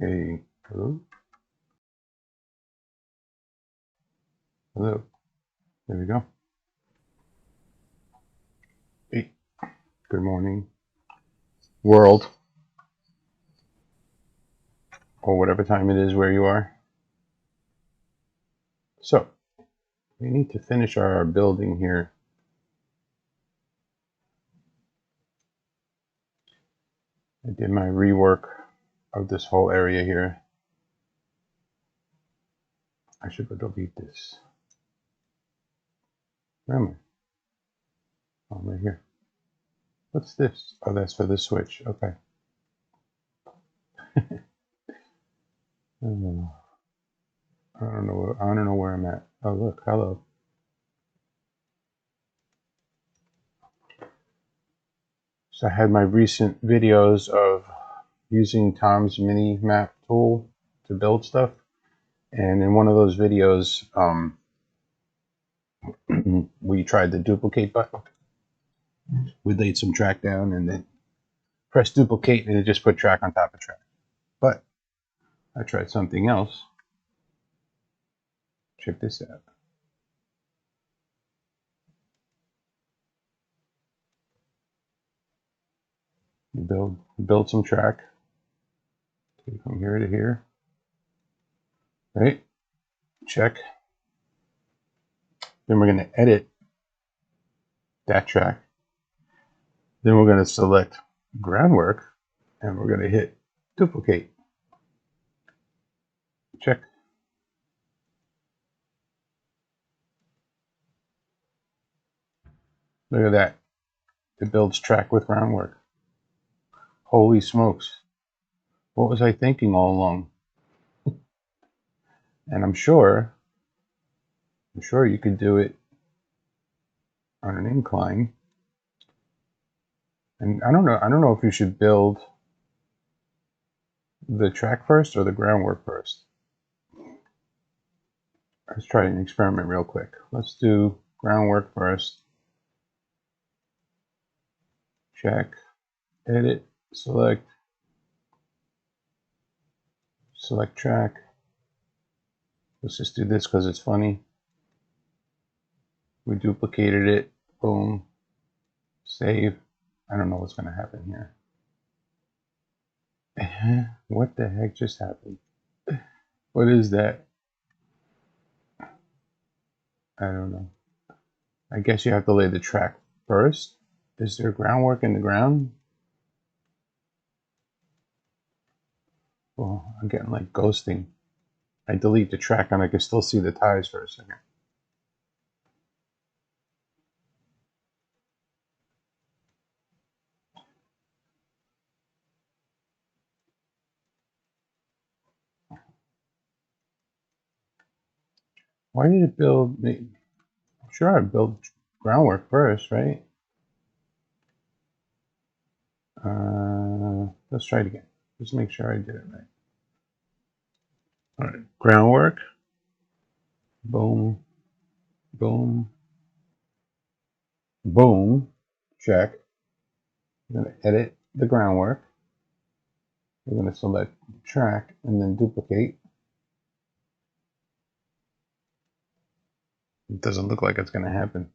Hey, hello, hello. There we go. Hey, good morning, world, or whatever time it is where you are. So, we need to finish our building here. I did my rework of this whole area here. I should go delete this. Where am I? Oh, I'm right here. What's this? Oh, that's for the switch. Okay. Oh, I don't know where I'm at. Oh, look. Hello. So I had my recent videos of using Tom's mini map tool to build stuff. And in one of those videos, we tried the duplicate button. We laid some track down and then pressed duplicate, and it just put track on top of track. But I tried something else. Check this out. You build some track. Okay, from here to here. Right? Check. Then we're going to edit that track. Then we're going to select groundwork, and we're going to hit duplicate. Check. Look at that. It builds track with groundwork. Holy smokes. What was I thinking all along? And I'm sure you could do it on an incline. And I don't know if you should build the track first or the groundwork first. Let's try an experiment real quick. Let's do groundwork first. Check, edit, select track. Let's just do this because it's funny. We duplicated it, boom, save. I don't know what's going to happen here. What the heck just happened? What is that? I don't know. I guess you have to lay the track first. Is there groundwork in the ground? Well, I'm getting like ghosting. I delete the track and I can still see the ties for a second. Why did it build me? I'm sure I built groundwork first, right? Let's try it again. Just make sure I did it right. All right, groundwork. Boom, boom, boom. Check. I'm going to edit the groundwork. We're going to select track and then duplicate. It doesn't look like it's going to happen.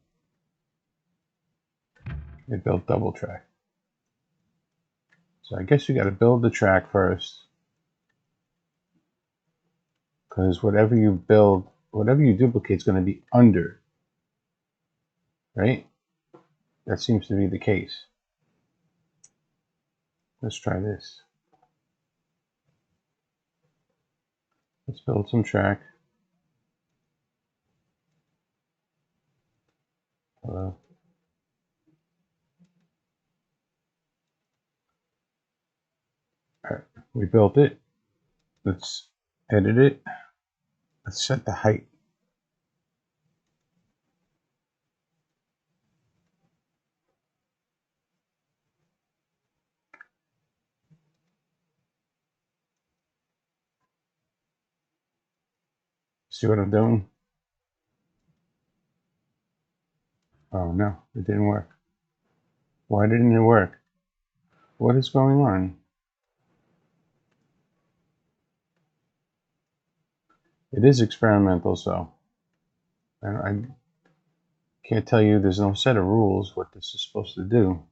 It built double track. So I guess you got to build the track first, because whatever you build, whatever you duplicate is going to be under, right? That seems to be the case. Let's try this. Let's build some track. Hello. All right, we built it. Let's edit it. Let's set the height. See what I'm doing? Oh no, it didn't work. Why didn't it work? What is going on? It is experimental, so I can't tell you, there's no set of rules what this is supposed to do.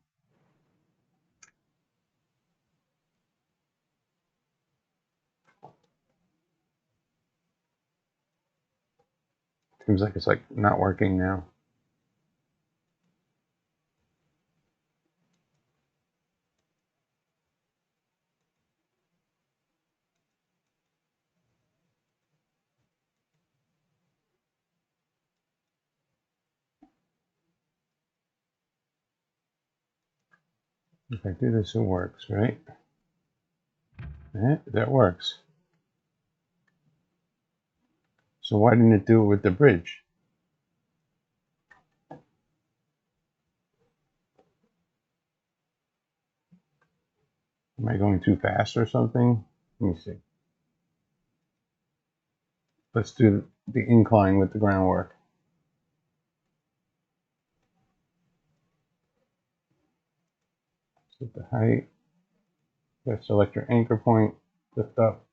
Seems like it's like not working now. If I do this, it works, right? Yeah, that works. So why didn't it do it with the bridge? Am I going too fast or something? Let me see. Let's do the incline with the groundwork. Set the height. Let's select your anchor point. Lift up.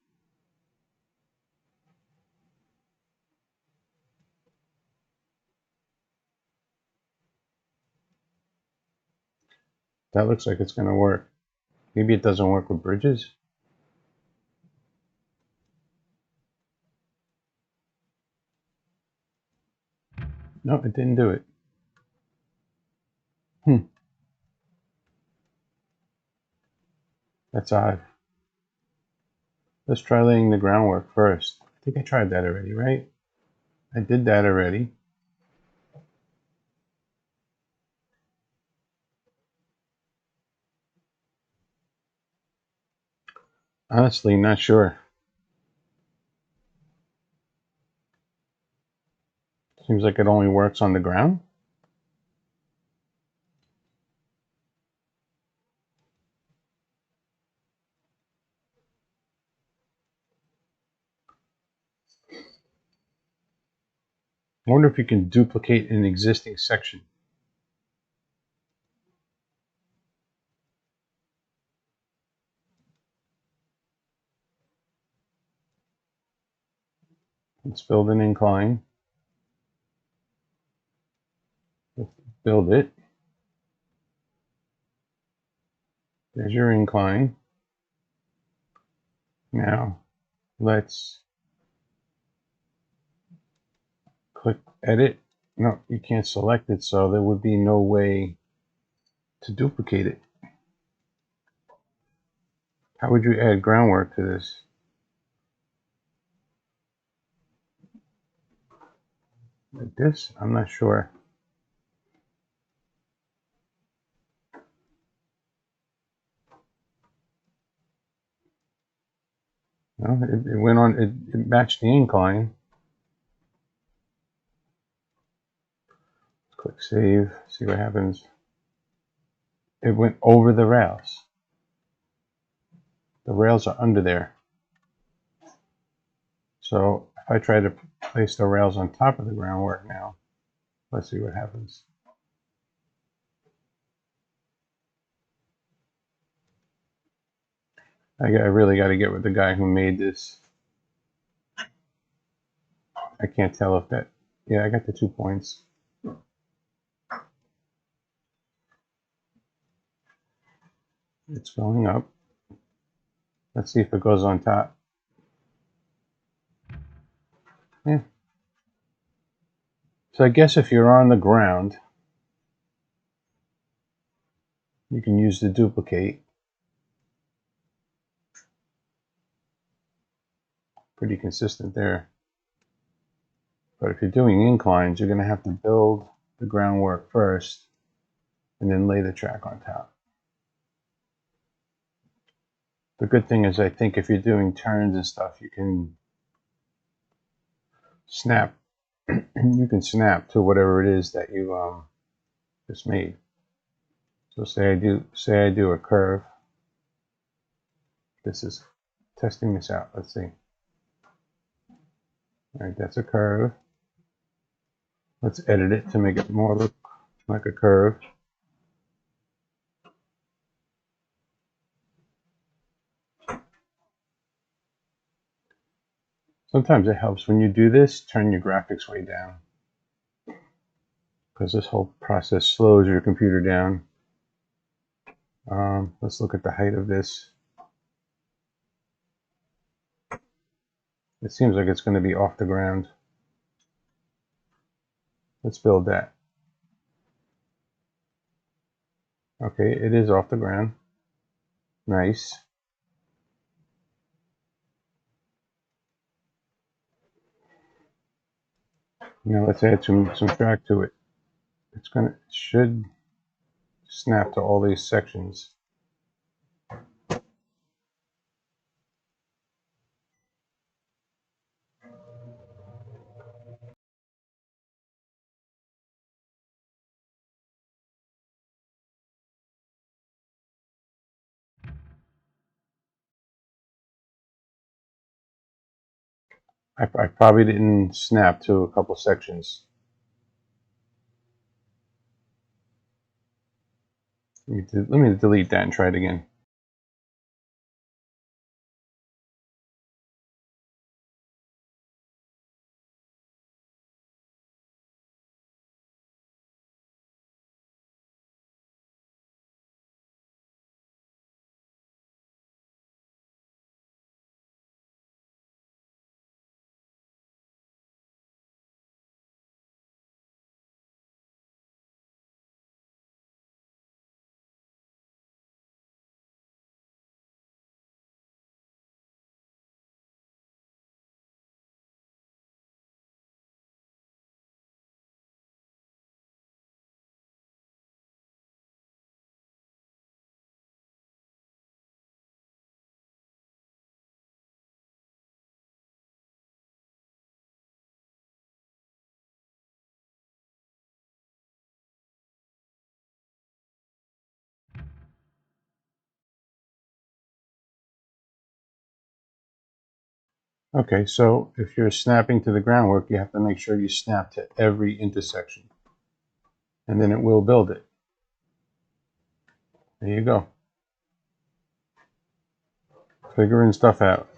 That looks like it's going to work. Maybe it doesn't work with bridges. No, it didn't do it. That's odd. Let's try laying the groundwork first. I think I tried that already, right? I did that already. Honestly, not sure. Seems like it only works on the ground. I wonder if you can duplicate an existing section. Let's build an incline. Let's build it. There's your incline. Now, let's click edit. No, you can't select it, so there would be no way to duplicate it. How would you add groundwork to this? Like this? I'm not sure. No, it went on, it matched the incline. Click save, see what happens. It went over the rails. The rails are under there. So if I try to place the rails on top of the groundwork now, let's see what happens. I really got to get with the guy who made this. I can't tell if that, yeah, I got the 2 points. It's going up. Let's see if it goes on top. Yeah. So I guess if you're on the ground, you can use the duplicate. Pretty consistent there. But if you're doing inclines, you're going to have to build the groundwork first and then lay the track on top. The good thing is, I think if you're doing turns and stuff, you can snap. You can snap to whatever it is that you just made. So say I do a curve. This is testing this out. Let's see. All right, that's a curve. Let's edit it to make it more look like a curve. Sometimes it helps when you do this, turn your graphics way down, because this whole process slows your computer down. Let's look at the height of this. It seems like it's going to be off the ground. Let's build that. Okay, it is off the ground. Nice. Now let's add some track to it. It should snap to all these sections. I probably didn't snap to a couple sections. Let me delete that and try it again. Okay, so if you're snapping to the groundwork, you have to make sure you snap to every intersection, and then it will build it. There you go. Figuring stuff out.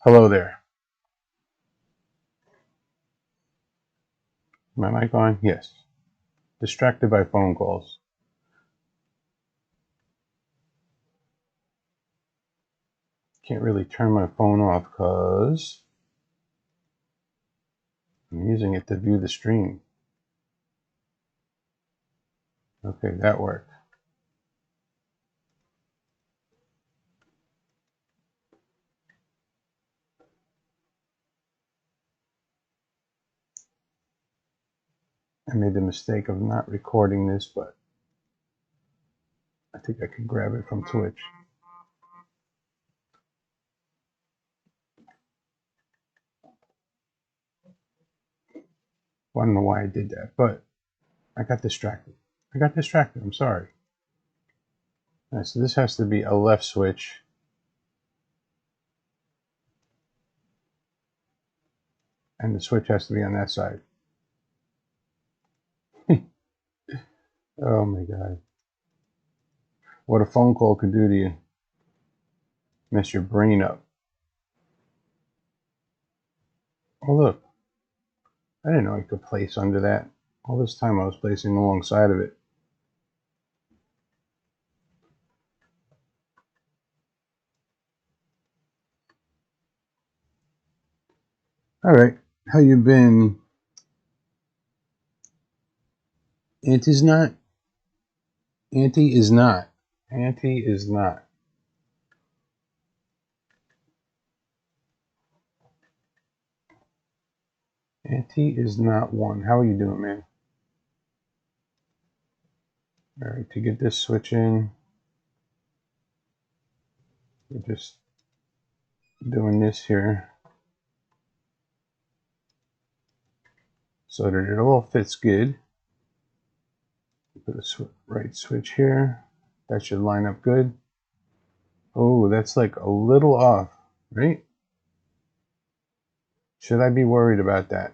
Hello there. My mic on? Yes. Distracted by phone calls. Can't really turn my phone off because I'm using it to view the stream. Okay, that worked. I made the mistake of not recording this, but I think I can grab it from Twitch. Well, I don't know why I did that, but I got distracted. I'm sorry. All right, so this has to be a left switch. And the switch has to be on that side. Oh my God. What a phone call could do to you. Mess your brain up. Oh look. I didn't know I could place under that. All this time I was placing alongside of it. All right. How you been? Auntie's not. Auntie is not. Auntie is not. Auntie is not one. How are you doing, man? All right, to get this switch in, we're just doing this here so that it all fits good. Put a right switch here. That should line up good. Oh, that's like a little off, right? Should I be worried about that?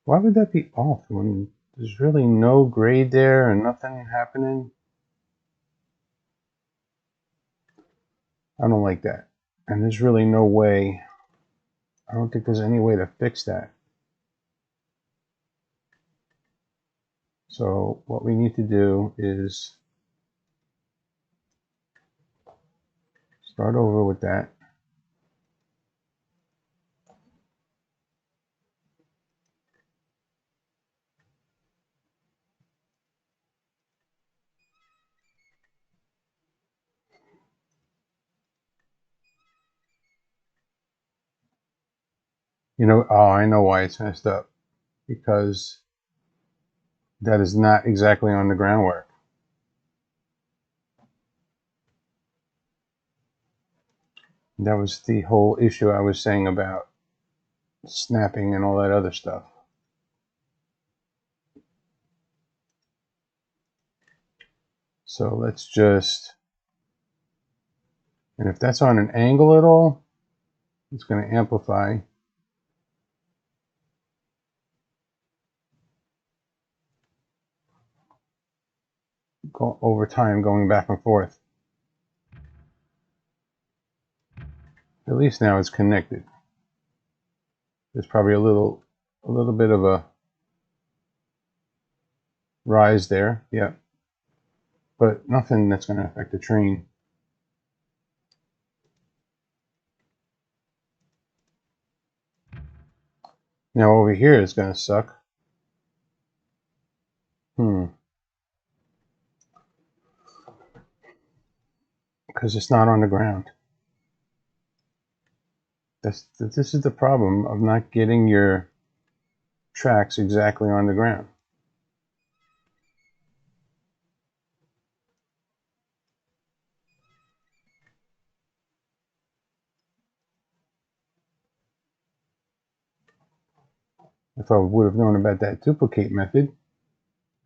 Why would that be off when there's really no grade there and nothing happening? I don't like that. And there's really no way, I don't think there's any way to fix that. So what we need to do is start over with that. You know, oh, I know why it's messed up. Because that is not exactly on the groundwork. That was the whole issue I was saying about snapping and all that other stuff. So let's just, and if that's on an angle at all, it's going to amplify. Go over time, going back and forth. At least now it's connected. There's probably a little bit of a rise there, yeah, but nothing that's going to affect the train. Now over here is going to suck. Because it's not on the ground. This is the problem of not getting your tracks exactly on the ground. If I would have known about that duplicate method,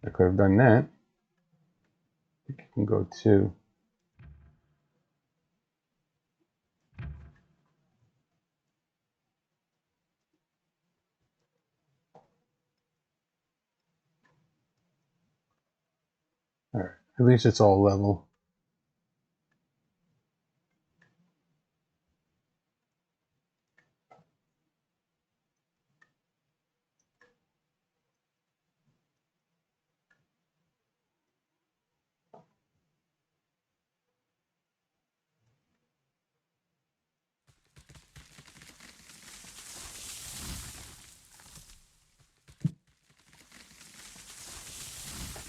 I could have done that. I think you can go to all right, at least it's all level.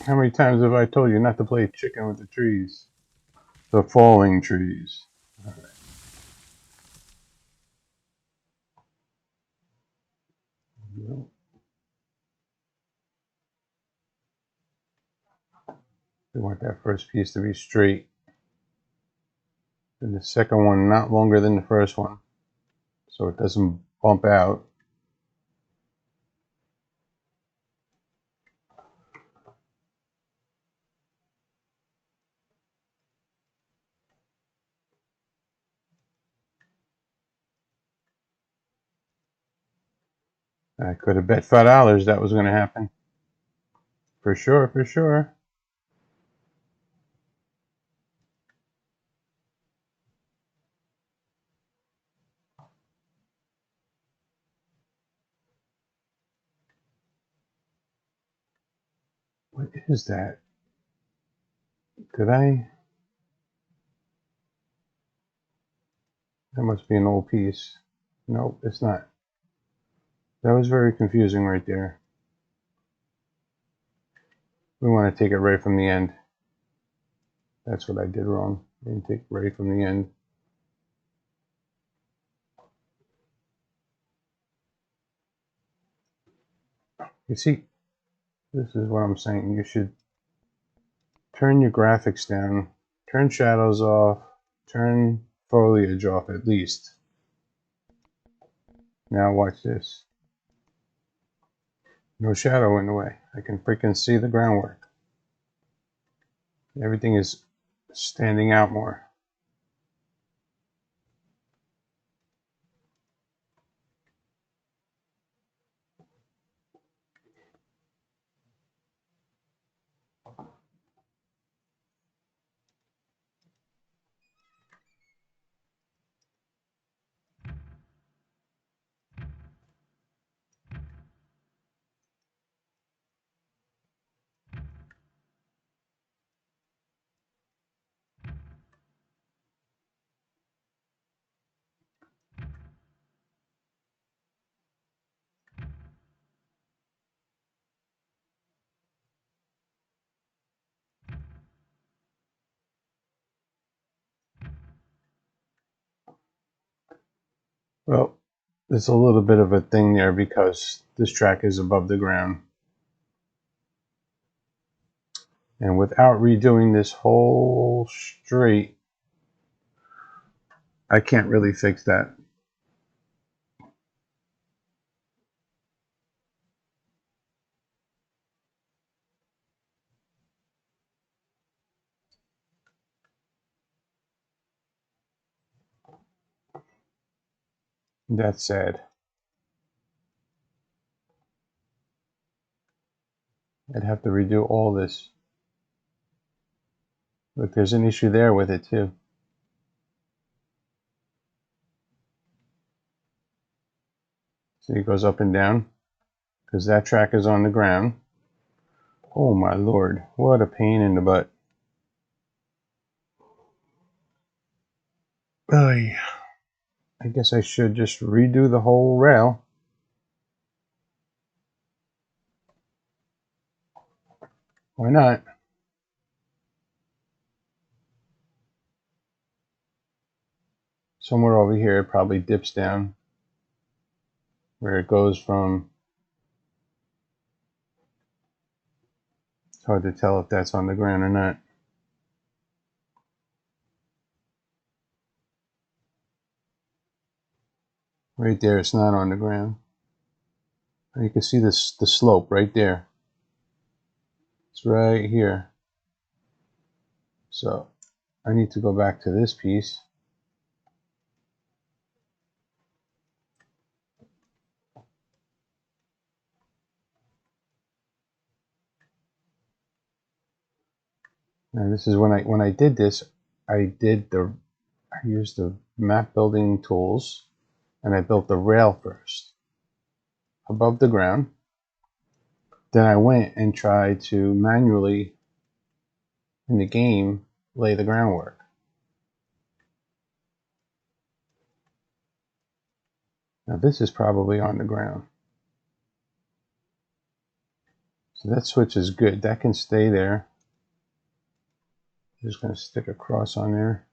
How many times have I told you not to play chicken with the trees? The falling trees. All right. We want that first piece to be straight. And the second one not longer than the first one, so it doesn't bump out. I could have bet $5 that was going to happen. For sure, for sure. What is that? Did I? That must be an old piece. Nope, it's not. That was very confusing right there. We want to take it right from the end. That's what I did wrong. I didn't take it right from the end. You see, this is what I'm saying. You should turn your graphics down, turn shadows off, turn foliage off at least. Now watch this. No shadow in the way. I can freaking see the groundwork. Everything is standing out more. Well, there's a little bit of a thing there because this track is above the ground. And without redoing this whole straight, I can't really fix that. That's sad. I'd have to redo all this. Look, there's an issue there with it too. See, it goes up and down because that track is on the ground. Oh my lord, what a pain in the butt. I guess I should just redo the whole rail. Why not? Somewhere over here it probably dips down where it goes from. It's hard to tell if that's on the ground or not. Right there, it's not on the ground. You can see this, the slope right there. It's right here. So I need to go back to this piece. Now this is when I did this, I used the map building tools and I built the rail first above the ground. Then I went and tried to manually in the game lay the groundwork. Now this is probably on the ground. So that switch is good. That can stay there. I'm just going to stick a cross on there.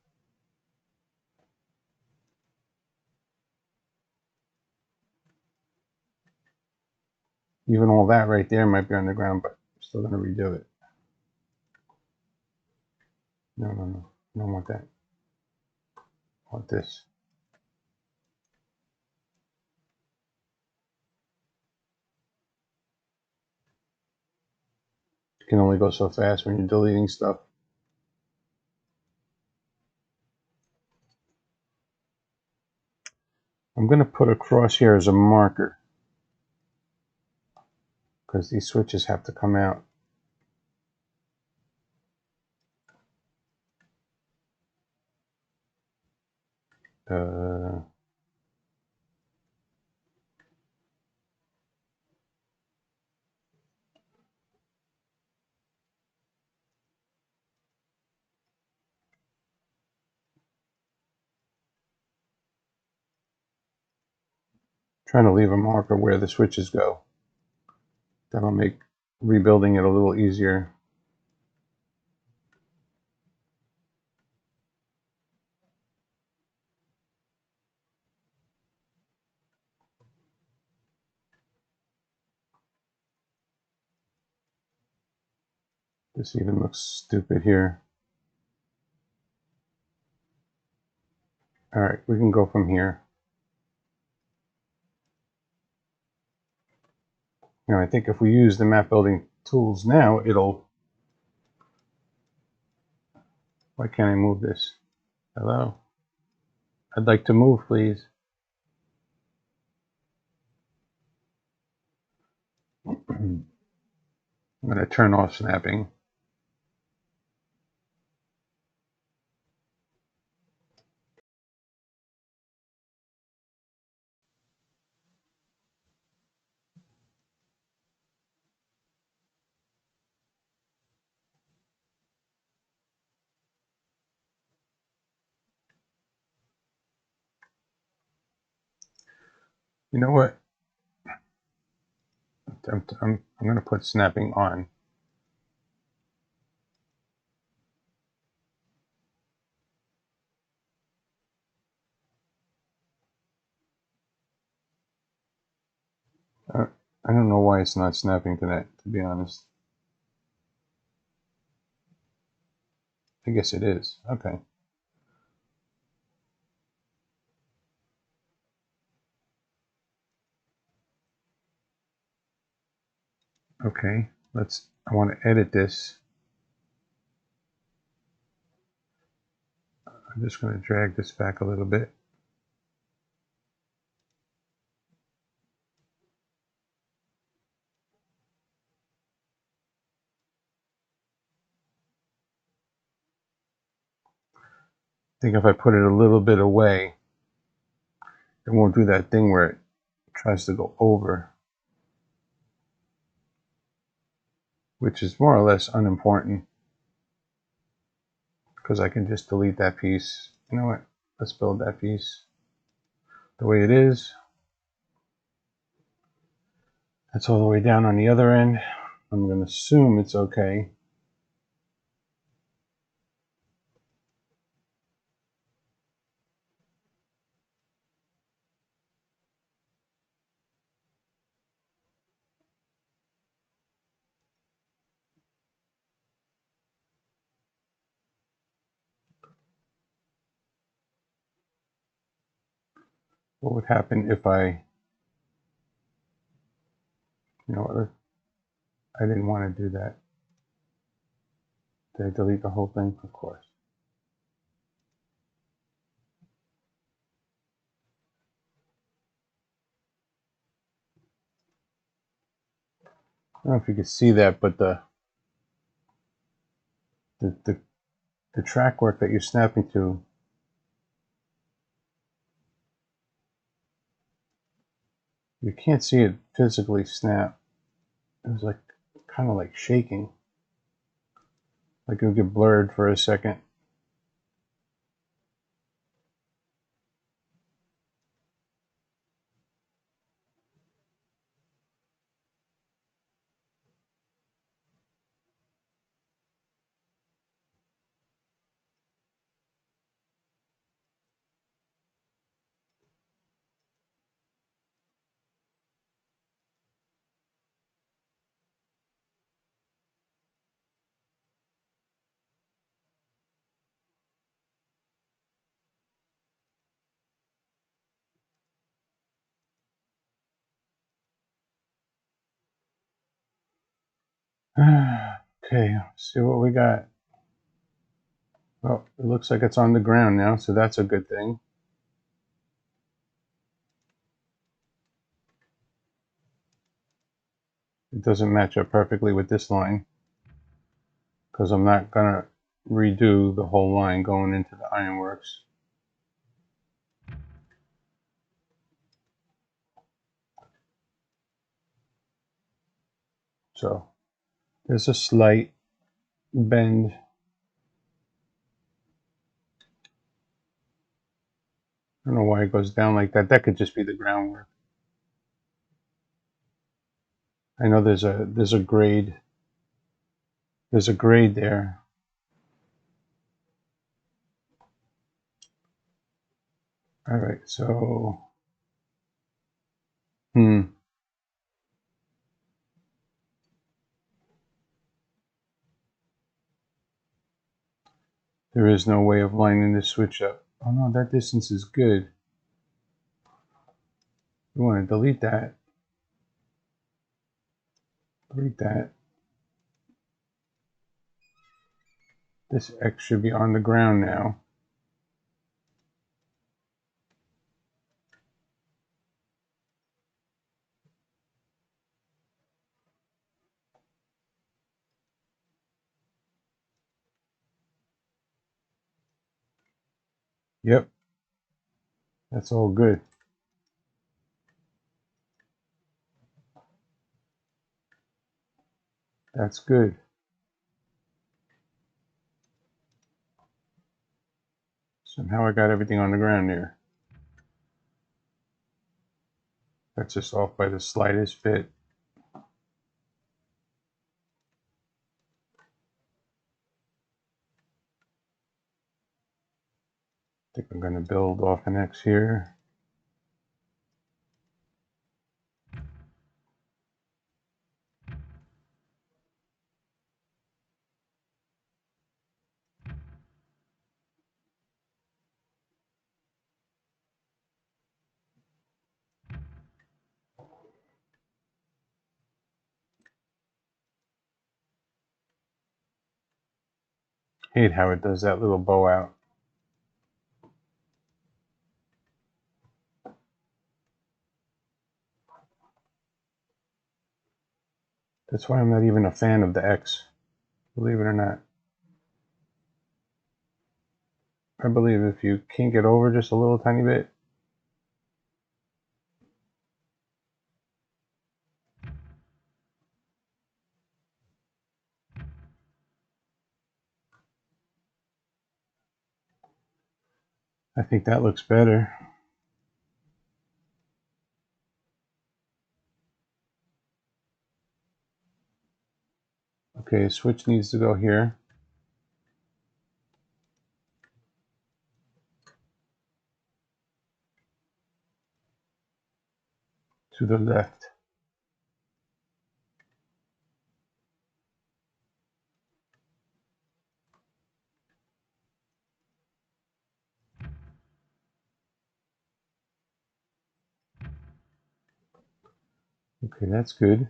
Even all that right there might be on the ground, but I'm still going to redo it. No, no, no. I don't want that. I want this. You can only go so fast when you're deleting stuff. I'm going to put a cross here as a marker because these switches have to come out. Trying to leave a marker where the switches go. That'll make rebuilding it a little easier. This even looks stupid here. All right, we can go from here. Now, I think if we use the map building tools now, it'll... Why can't I move this? Hello? I'd like to move, please. I'm going to turn off snapping. You know what? I'm going to put snapping on. I don't know why it's not snapping to that, to be honest. I guess it is. Okay. Okay, I want to edit this. I'm just going to drag this back a little bit. I think if I put it a little bit away, it won't do that thing where it tries to go over, which is more or less unimportant because I can just delete that piece. You know what? Let's build that piece the way it is. That's all the way down on the other end. I'm going to assume it's okay. What would happen if I, you know, I didn't want to do that. Did I delete the whole thing? Of course. I don't know if you could see that, but the track work that you're snapping to, you can't see it physically snap. It was like kind of like shaking, like it would get blurred for a second. Okay, let's see what we got. Well, it looks like it's on the ground now, so that's a good thing. It doesn't match up perfectly with this line because I'm not gonna redo the whole line going into the ironworks. So there's a slight bend. I don't know why it goes down like that. That could just be the groundwork. I know there's a grade. There's a grade there. All right, so there is no way of lining this switch up. Oh no, that distance is good. We want to delete that. Delete that. This X should be on the ground now. Yep, that's all good. That's good. Somehow I got everything on the ground there. That's just off by the slightest bit. I think I'm going to build off an X here. Hate how it does that little bow out. That's why I'm not even a fan of the X, believe it or not. I believe if you kink it over just a little tiny bit, I think that looks better. Okay, switch needs to go here. To the left. Okay, that's good.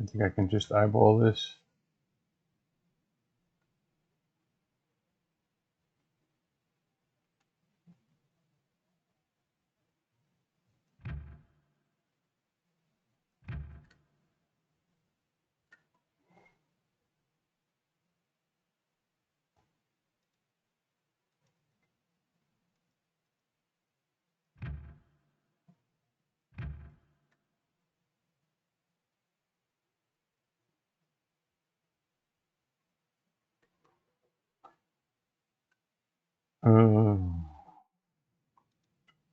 I think I can just eyeball this. Oh,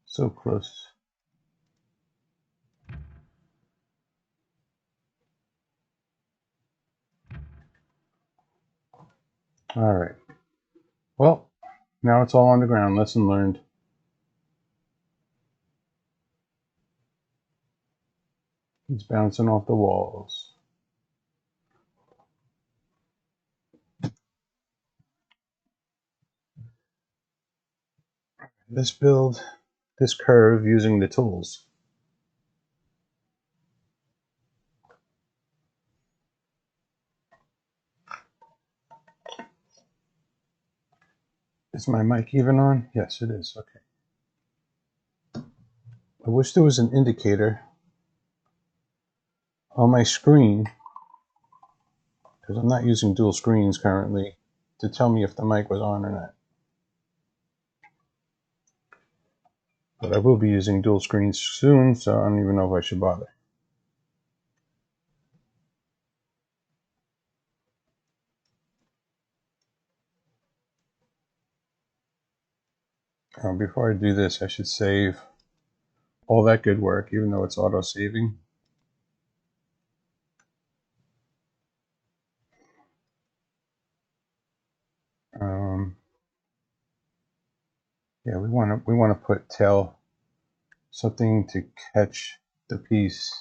so close. All right. Well, now it's all on the ground. Lesson learned. It's bouncing off the walls. Let's build this curve using the tools. Is my mic even on? Yes, it is. Okay. I wish there was an indicator on my screen, because I'm not using dual screens currently, to tell me if the mic was on or not. But I will be using dual screens soon, so I don't even know if I should bother. Before I do this, I should save all that good work, even though it's auto-saving. Yeah, we want to put tail, something to catch the piece.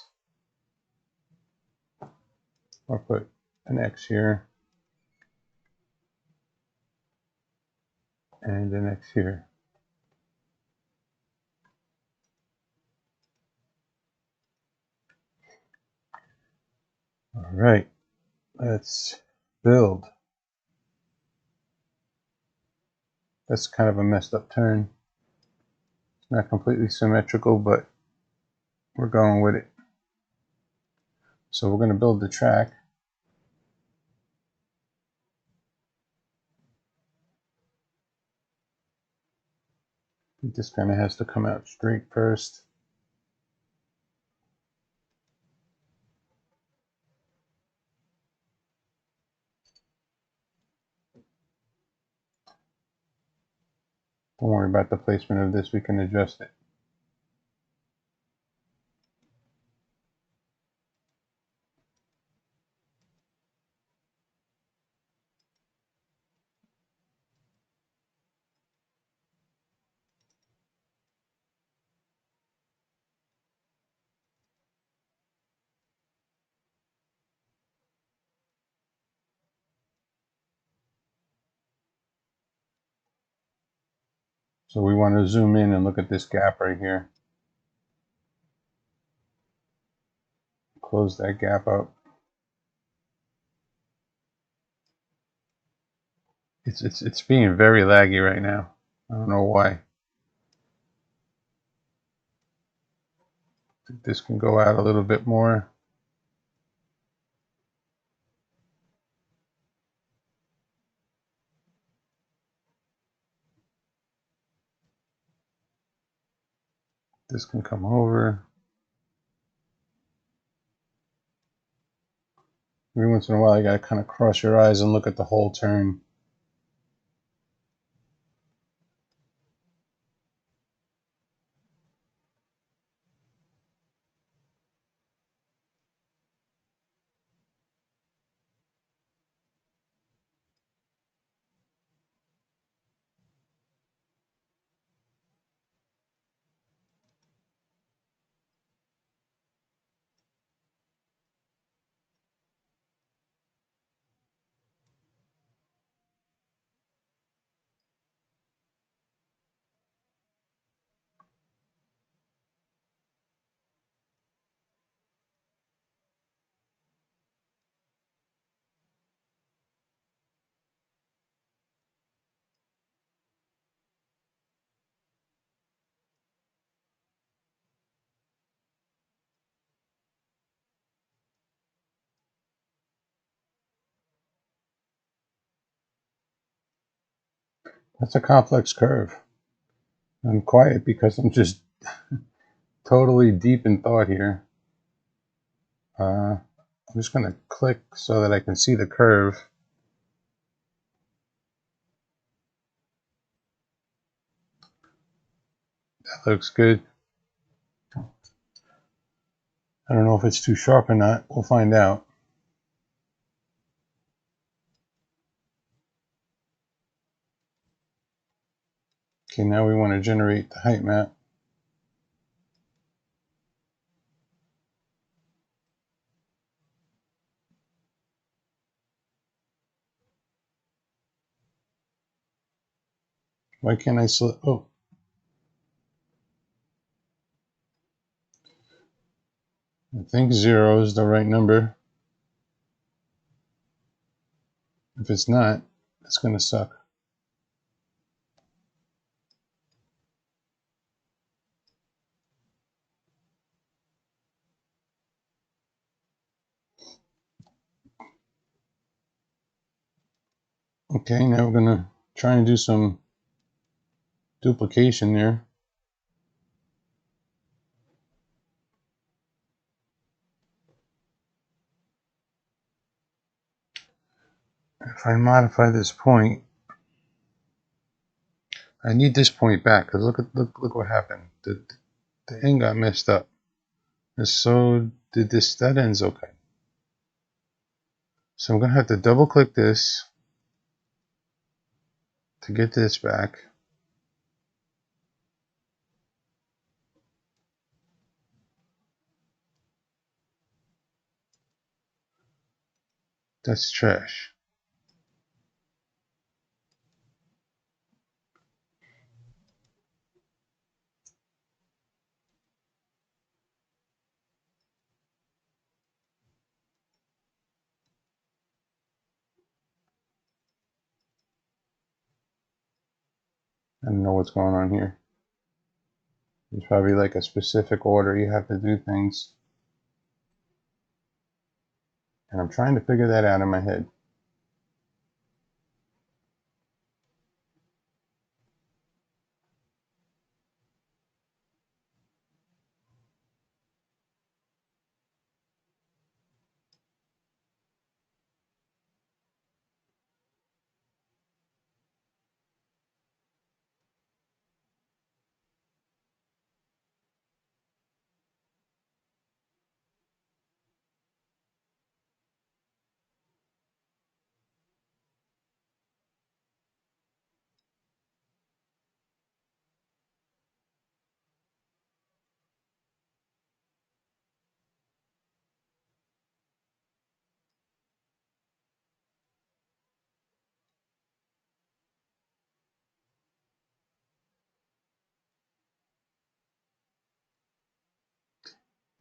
I'll put an X here and an X here. All right, let's build. That's kind of a messed up turn. It's not completely symmetrical, but we're going with it. So we're going to build the track. This kind of has to come out straight first. Don't worry about the placement of this, we can adjust it. So we want to zoom in and look at this gap right here. Close that gap up. It's being very laggy right now. I don't know why. This can go out a little bit more. This can come over. Every once in a while, you gotta kind of cross your eyes and look at the whole turn. That's a complex curve. I'm quiet because I'm just totally deep in thought here. I'm just going to click so that I can see the curve. That looks good. I don't know if it's too sharp or not. We'll find out. Okay, now we want to generate the height map. Why can't I select? Oh, I think 0 is the right number. If it's not, it's going to suck. Okay, now we're going to try and do some duplication there. If I modify this point, I need this point back, because look what happened. The end got messed up. And so did this. That ends okay. So I'm going to have to double click this to get this back. That's trash. I don't know what's going on here. There's probably like a specific order you have to do things. And I'm trying to figure that out in my head.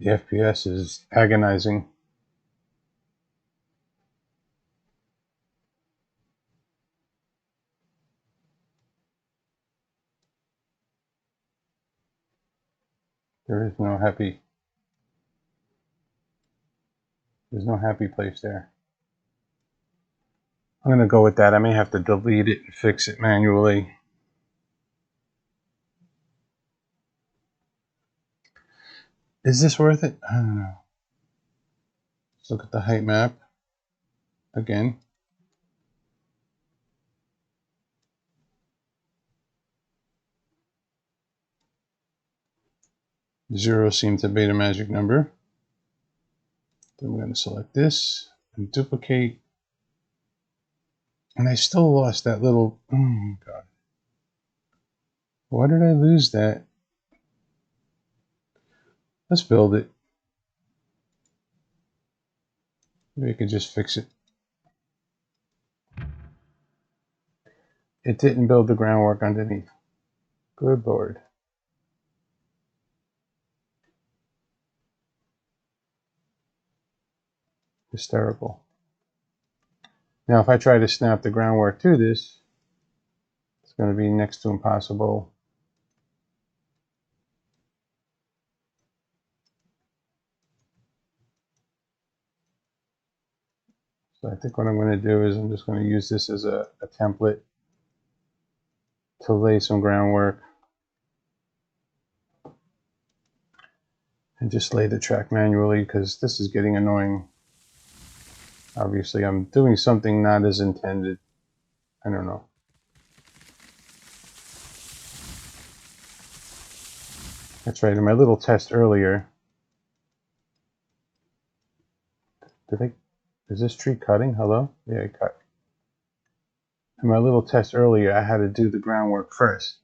The FPS is agonizing. There is no happy. There's no happy place there. I'm going to go with that. I may have to delete it and fix it manually. Is this worth it? I don't know. Let's look at the height map again. 0 seemed to be the magic number. Then we're going to select this and duplicate. And I still lost that little, oh God. Why did I lose that? Let's build it. Maybe I could just fix it. It didn't build the groundwork underneath. Good Lord. Hysterical. Now if I try to snap the groundwork to this, it's going to be next to impossible. So I think what I'm going to do is I'm just going to use this as a template to lay some groundwork. And just lay the track manually because this is getting annoying. Obviously I'm doing something not as intended. I don't know. That's right, in my little test earlier. Is this tree cutting? Hello? Yeah, it cut. In my little test earlier, I had to do the groundwork first.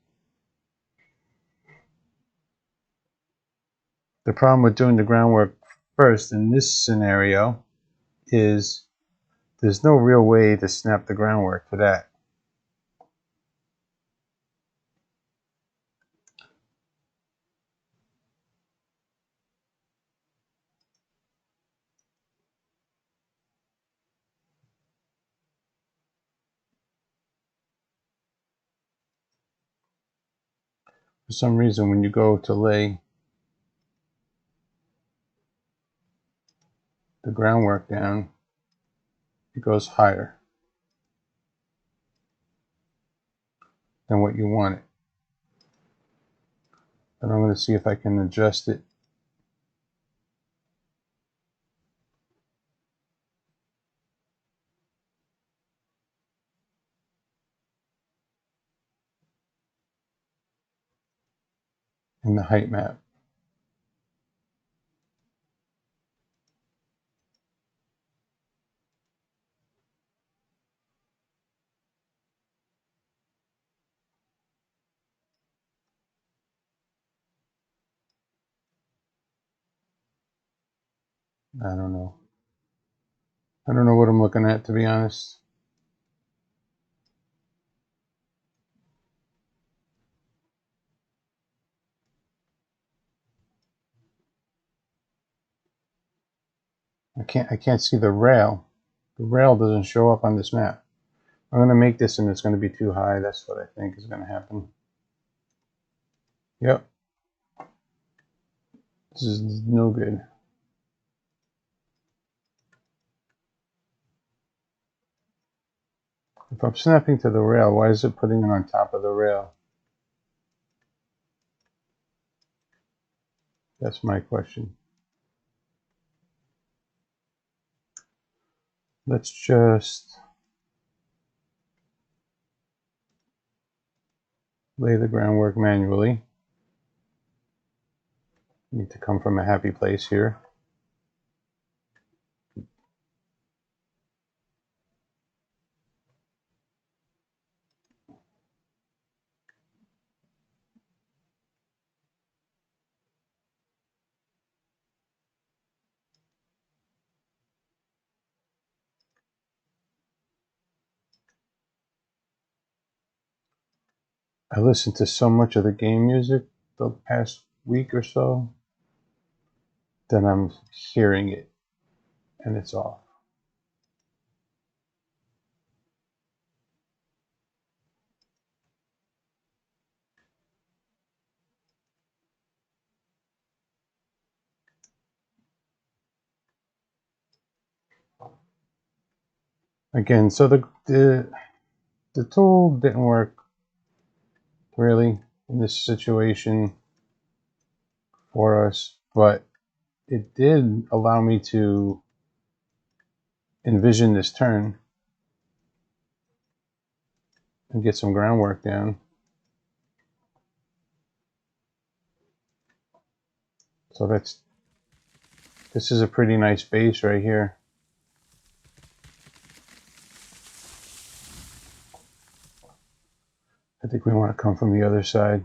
The problem with doing the groundwork first in this scenario is there's no real way to snap the groundwork to that. For some reason, when you go to lay the groundwork down, it goes higher than what you want it. But I'm going to see if I can adjust it. In the height map. I don't know. I don't know what I'm looking at, to be honest. I can't see the rail. The rail doesn't show up on this map. I'm going to make this and it's going to be too high. That's what I think is going to happen. Yep. This is no good. If I'm snapping to the rail, why is it putting it on top of the rail? That's my question. Let's just lay the groundwork manually. Need to come from a happy place here. I listened to so much of the game music the past week or so that I'm hearing it and it's off. Again, so the tool didn't work really in this situation for us, but it did allow me to envision this turn and get some groundwork down. So this is a pretty nice base right here. I think we want to come from the other side.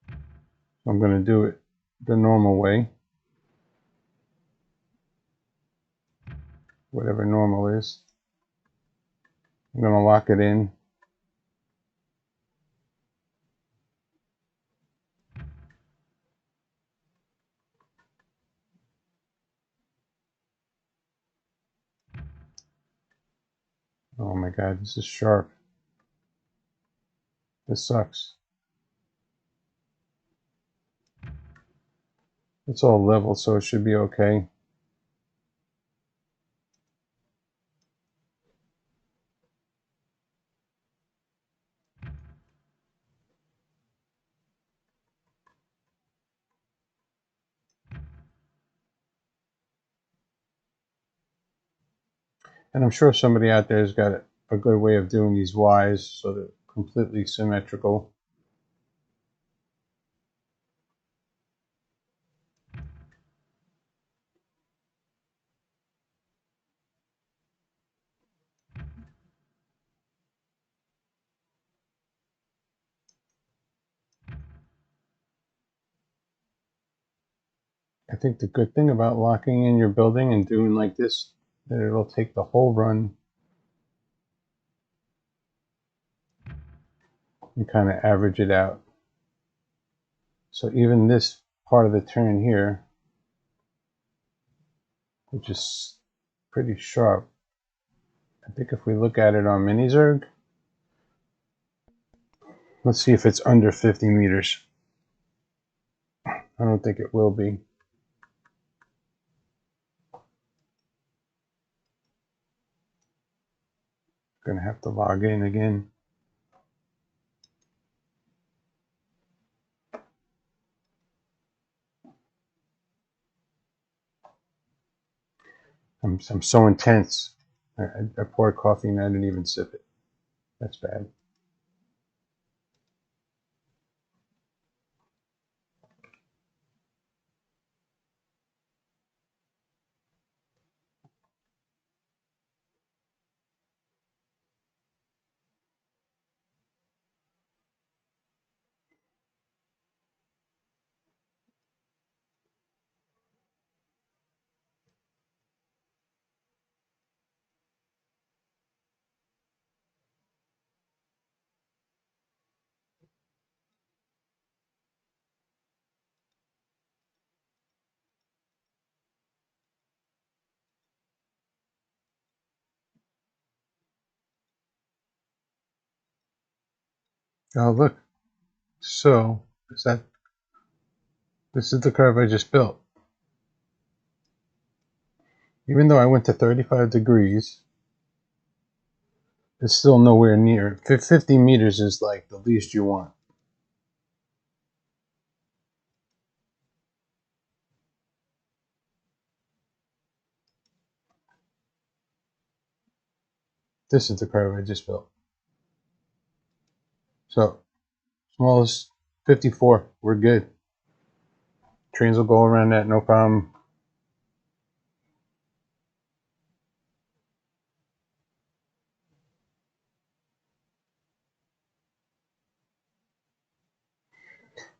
So I'm going to do it the normal way. Whatever normal is. I'm going to lock it in. Oh my god, this is sharp. This sucks. It's all level, so it should be okay. And I'm sure somebody out there has got a good way of doing these Ys so they're completely symmetrical. I think the good thing about locking in your building and doing like this, that it'll take the whole run and kind of average it out. So even this part of the turn here, which is pretty sharp, I think if we look at it on Minizerg, let's see if it's under 50 meters. I don't think it will be. Gonna have to log in again. I'm so intense. I poured coffee and I didn't even sip it. That's bad. Oh, look. So, this is the curve I just built. Even though I went to 35 degrees, it's still nowhere near. 50 meters is like the least you want. This is the curve I just built. So, smallest 54, we're good. Trains will go around that, no problem.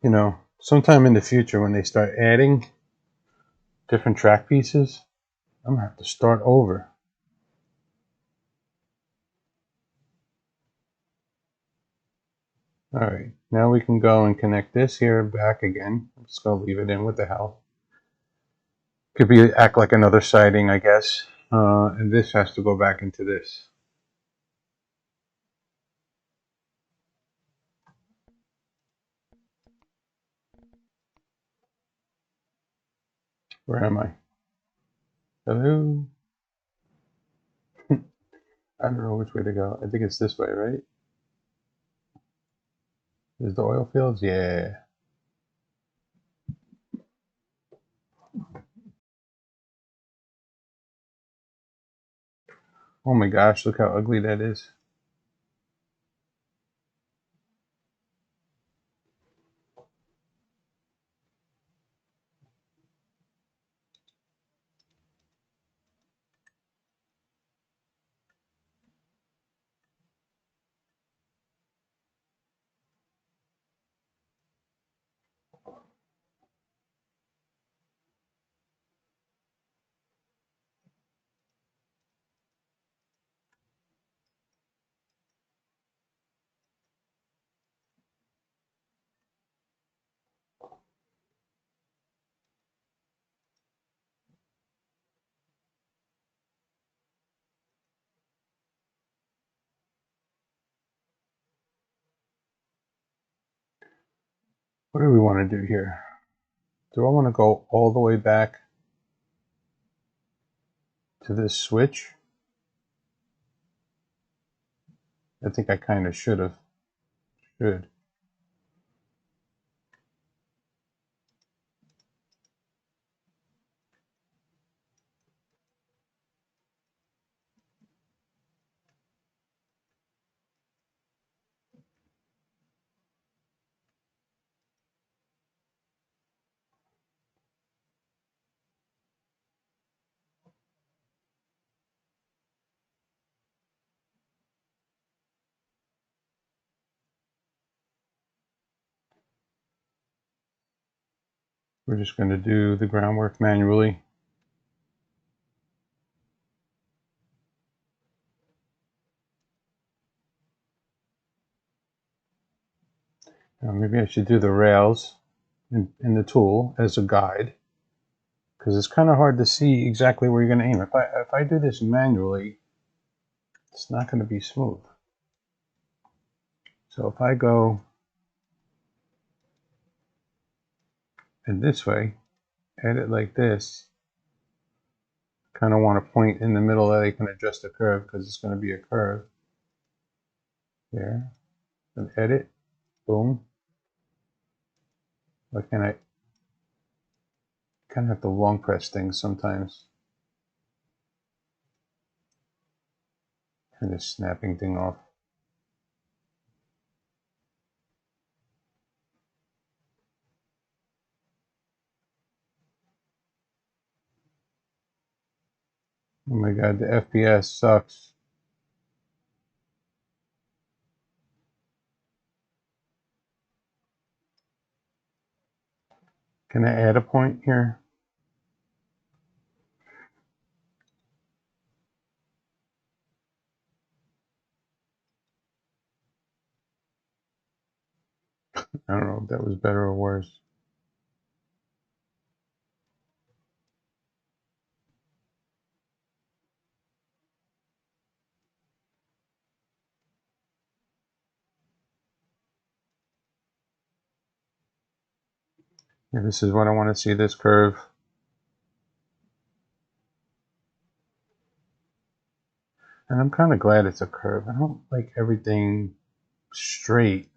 You know, sometime in the future when they start adding different track pieces, I'm gonna have to start over. All right, now we can go and connect this here back again. I'm just gonna leave it in. What the hell? Could be act like another siding, I guess. And this has to go back into this. Where am I? Hello? I don't know which way to go. I think it's this way, right? Is the oil fields? Yeah. Oh my gosh, look how ugly that is. What do we want to do here? Do I want to go all the way back to this switch? I think I kind of should. We're just going to do the groundwork manually. Maybe I should do the rails in the tool as a guide, because it's kind of hard to see exactly where you're going to aim. If I do this manually, it's not going to be smooth. So if I go in this way, add it like this, kind of want a point in the middle that I can adjust the curve because it's going to be a curve. There, and edit, boom. Why can't I kind of have to long press things sometimes? Turn this snapping thing off. Oh my god, the FPS sucks. Can I add a point here? I don't know if that was better or worse. Yeah, this is what I want to see, this curve. And I'm kind of glad it's a curve. I don't like everything straight.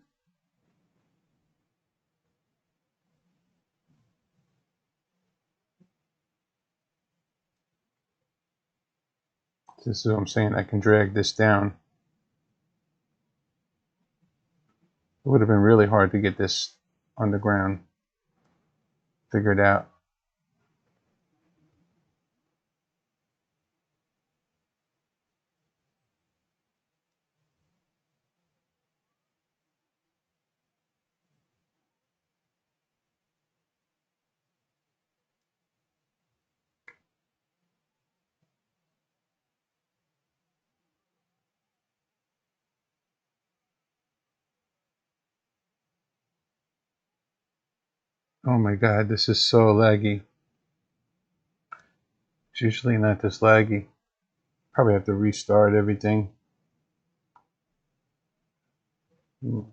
This is what I'm saying. I can drag this down. It would have been really hard to get this on the ground figured out. Oh my god, this is so laggy. It's usually not this laggy. Probably have to restart everything. Oh,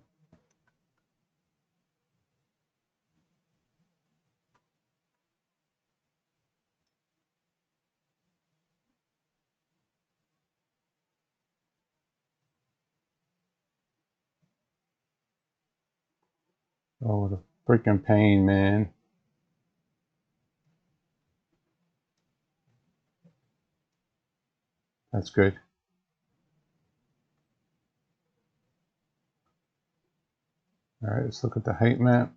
what a freaking pain, man. That's good. All right, let's look at the height map.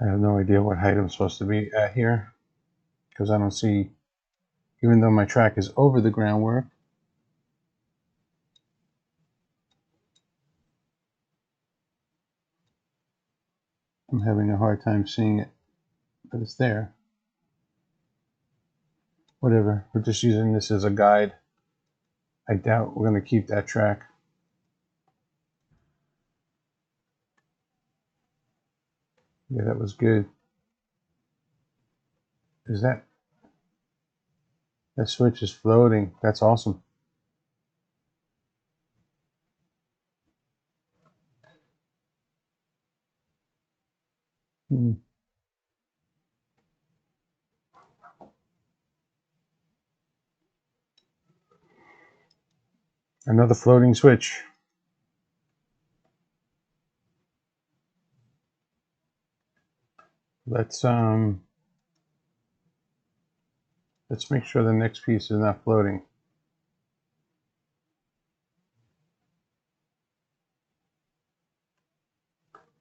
I have no idea what height I'm supposed to be at here because I don't see, even though my track is over the groundwork. I'm having a hard time seeing it, but it's there. Whatever, we're just using this as a guide. I doubt we're going to keep that track. Yeah, that was good. Is that switch is floating? That's awesome. Another floating switch. Let's make sure the next piece is not floating.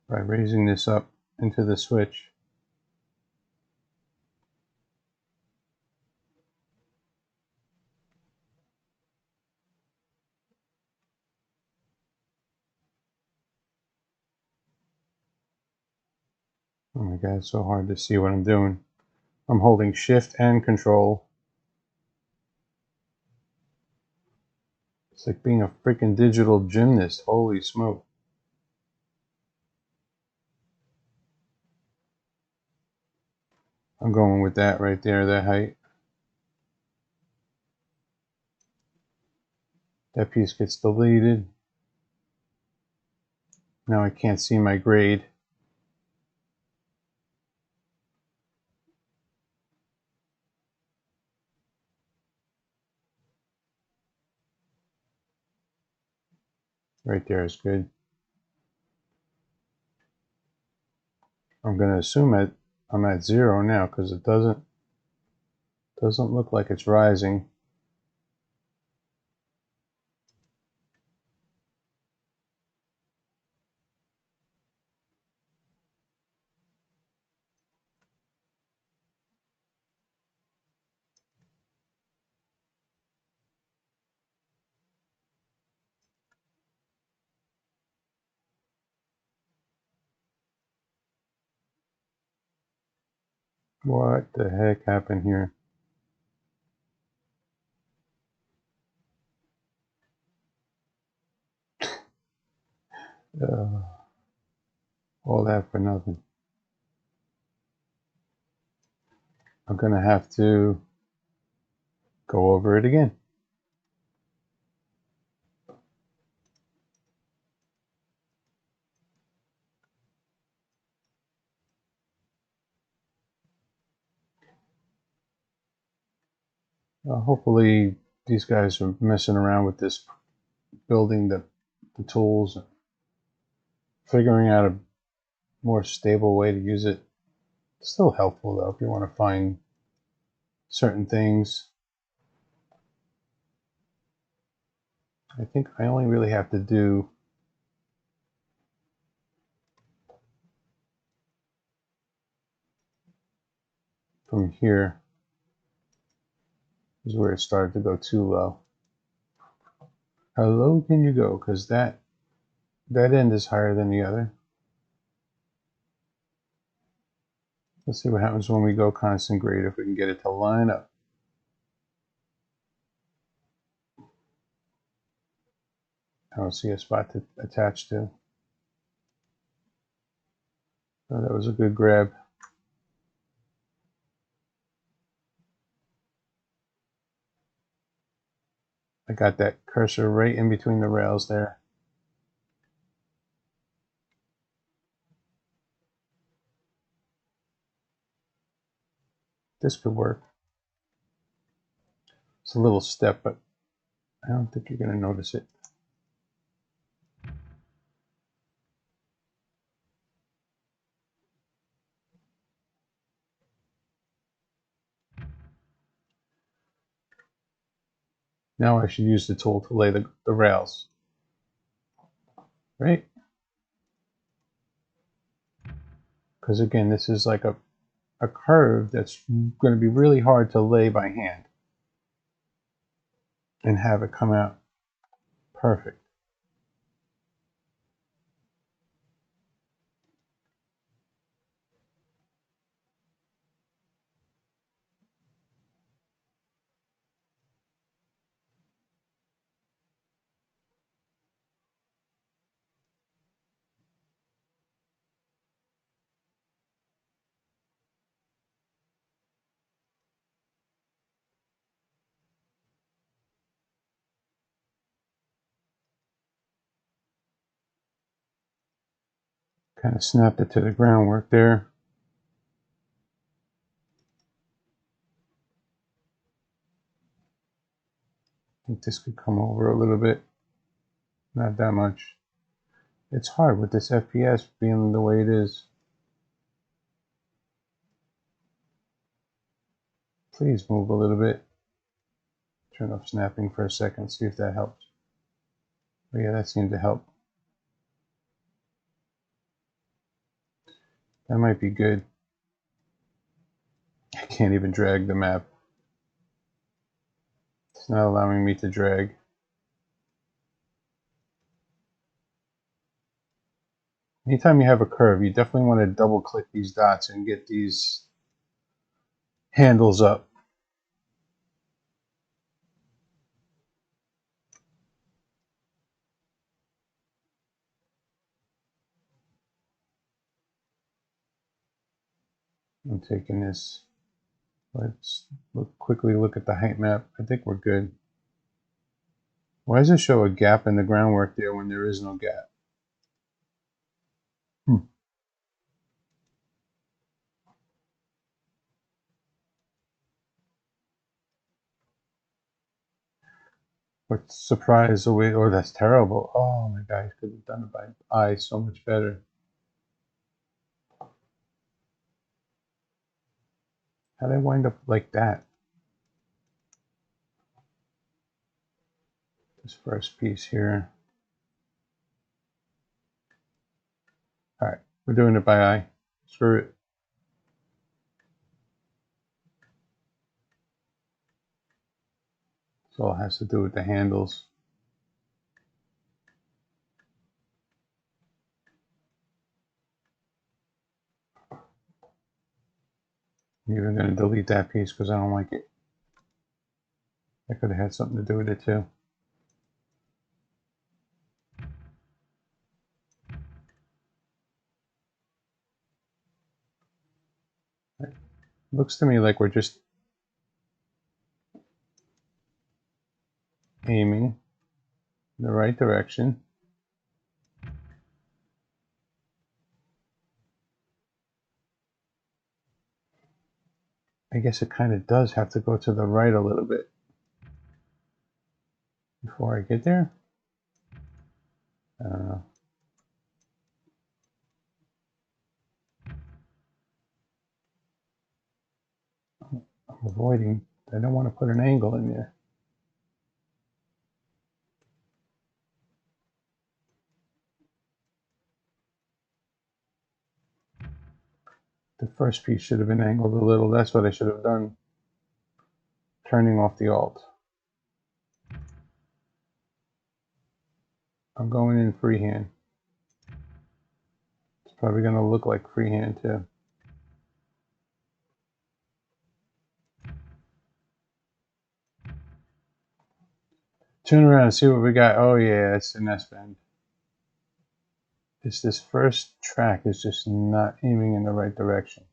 By raising this up into the switch. Oh my god, it's so hard to see what I'm doing. I'm holding shift and control. It's like being a freaking digital gymnast. Holy smoke. I'm going with that right there, that height. That piece gets deleted. Now I can't see my grade. Right there is good. I'm going to assume I'm at 0 now because it doesn't look like it's rising. What the heck happened here? All that for nothing. I'm going to have to go over it again. Hopefully these guys are messing around with this, building the tools, and figuring out a more stable way to use it. It's still helpful though if you want to find certain things. I think I only really have to do from here is where it started to go too low. How low can you go? Because that end is higher than the other. Let's see what happens when we go constant grade, if we can get it to line up. I don't see a spot to attach to. Oh, that was a good grab. I got that cursor right in between the rails there. This could work. It's a little step, but I don't think you're going to notice it. Now I should use the tool to lay the rails. Right? Because again, this is like a curve that's going to be really hard to lay by hand and have it come out perfect. Kind of snapped it to the groundwork there. I think this could come over a little bit. Not that much. It's hard with this FPS being the way it is. Please move a little bit. Turn off snapping for a second, see if that helps. Oh yeah, that seemed to help. That might be good. I can't even drag the map. It's not allowing me to drag. Anytime you have a curve, you definitely want to double click these dots and get these handles up. I'm taking this. Let's quickly look at the height map. I think we're good. Why does it show a gap in the groundwork there when there is no gap? What surprise away? Oh, that's terrible. Oh my God, I could have done it by eye so much better. How did I wind up like that? This first piece here. All right, we're doing it by eye. Screw it. That's all it has to do with the handles. I'm even going to delete that piece because I don't like it. That could have had something to do with it too. It looks to me like we're just aiming in the right direction. I guess it kind of does have to go to the right a little bit before I get there. I don't know. I'm avoiding. I don't want to put an angle in there. The first piece should have been angled a little. That's what I should have done. Turning off the alt. I'm going in freehand. It's probably going to look like freehand too. Turn around and see what we got. Oh yeah, it's an S-bend. This first track is just not aiming in the right direction.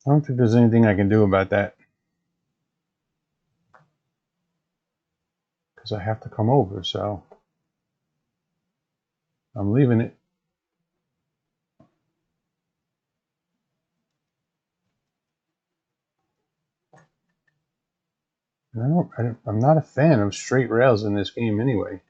I don't think there's anything I can do about that. Because I have to come over, so I'm leaving it. I'm not a fan of straight rails in this game anyway.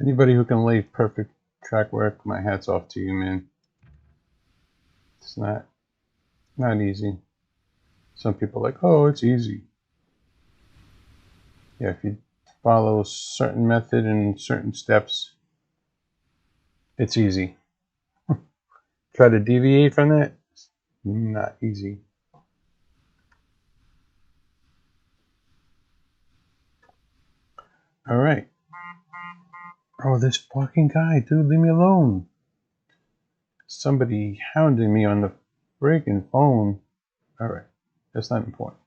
Anybody who can lay perfect track work, my hat's off to you, man. It's not easy. Some people are like, oh, it's easy. Yeah, if you follow a certain method and certain steps, it's easy. Try to deviate from that, it's not easy. All right. Oh, this fucking guy, dude, leave me alone. Somebody hounding me on the freaking phone. All right, that's not important.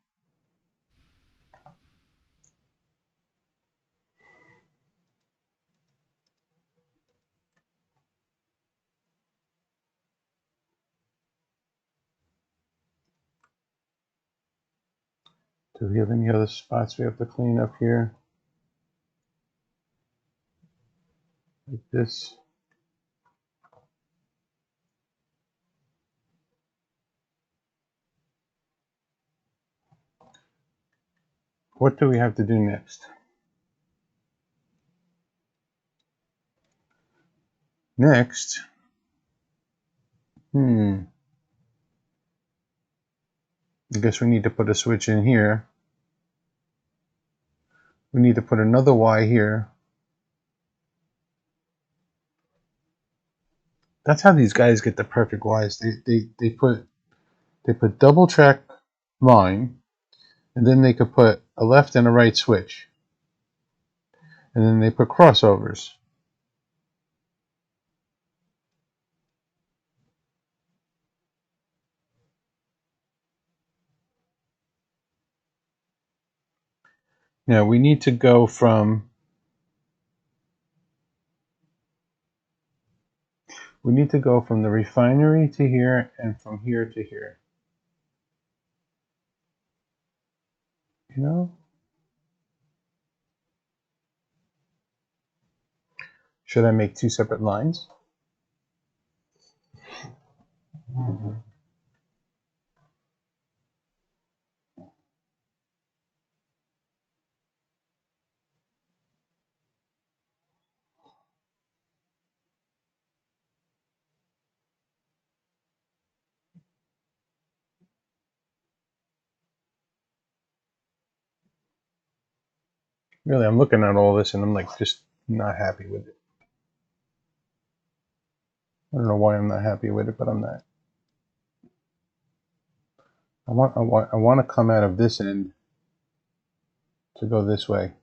Do we have any other spots we have to clean up here? Like this. what do we have to do next? Next, I guess we need to put a switch in here. We need to put another Y here. That's how these guys get the perfect Ys. They put double track line, and then they could put a left and a right switch, and then they put crossovers. Now we need to go from the refinery to here and from here to here. You know? Should I make two separate lines? Really, I'm looking at all this and I'm like just not happy with it. I don't know why I'm not happy with it, but I'm not. I want to come out of this end to go this way.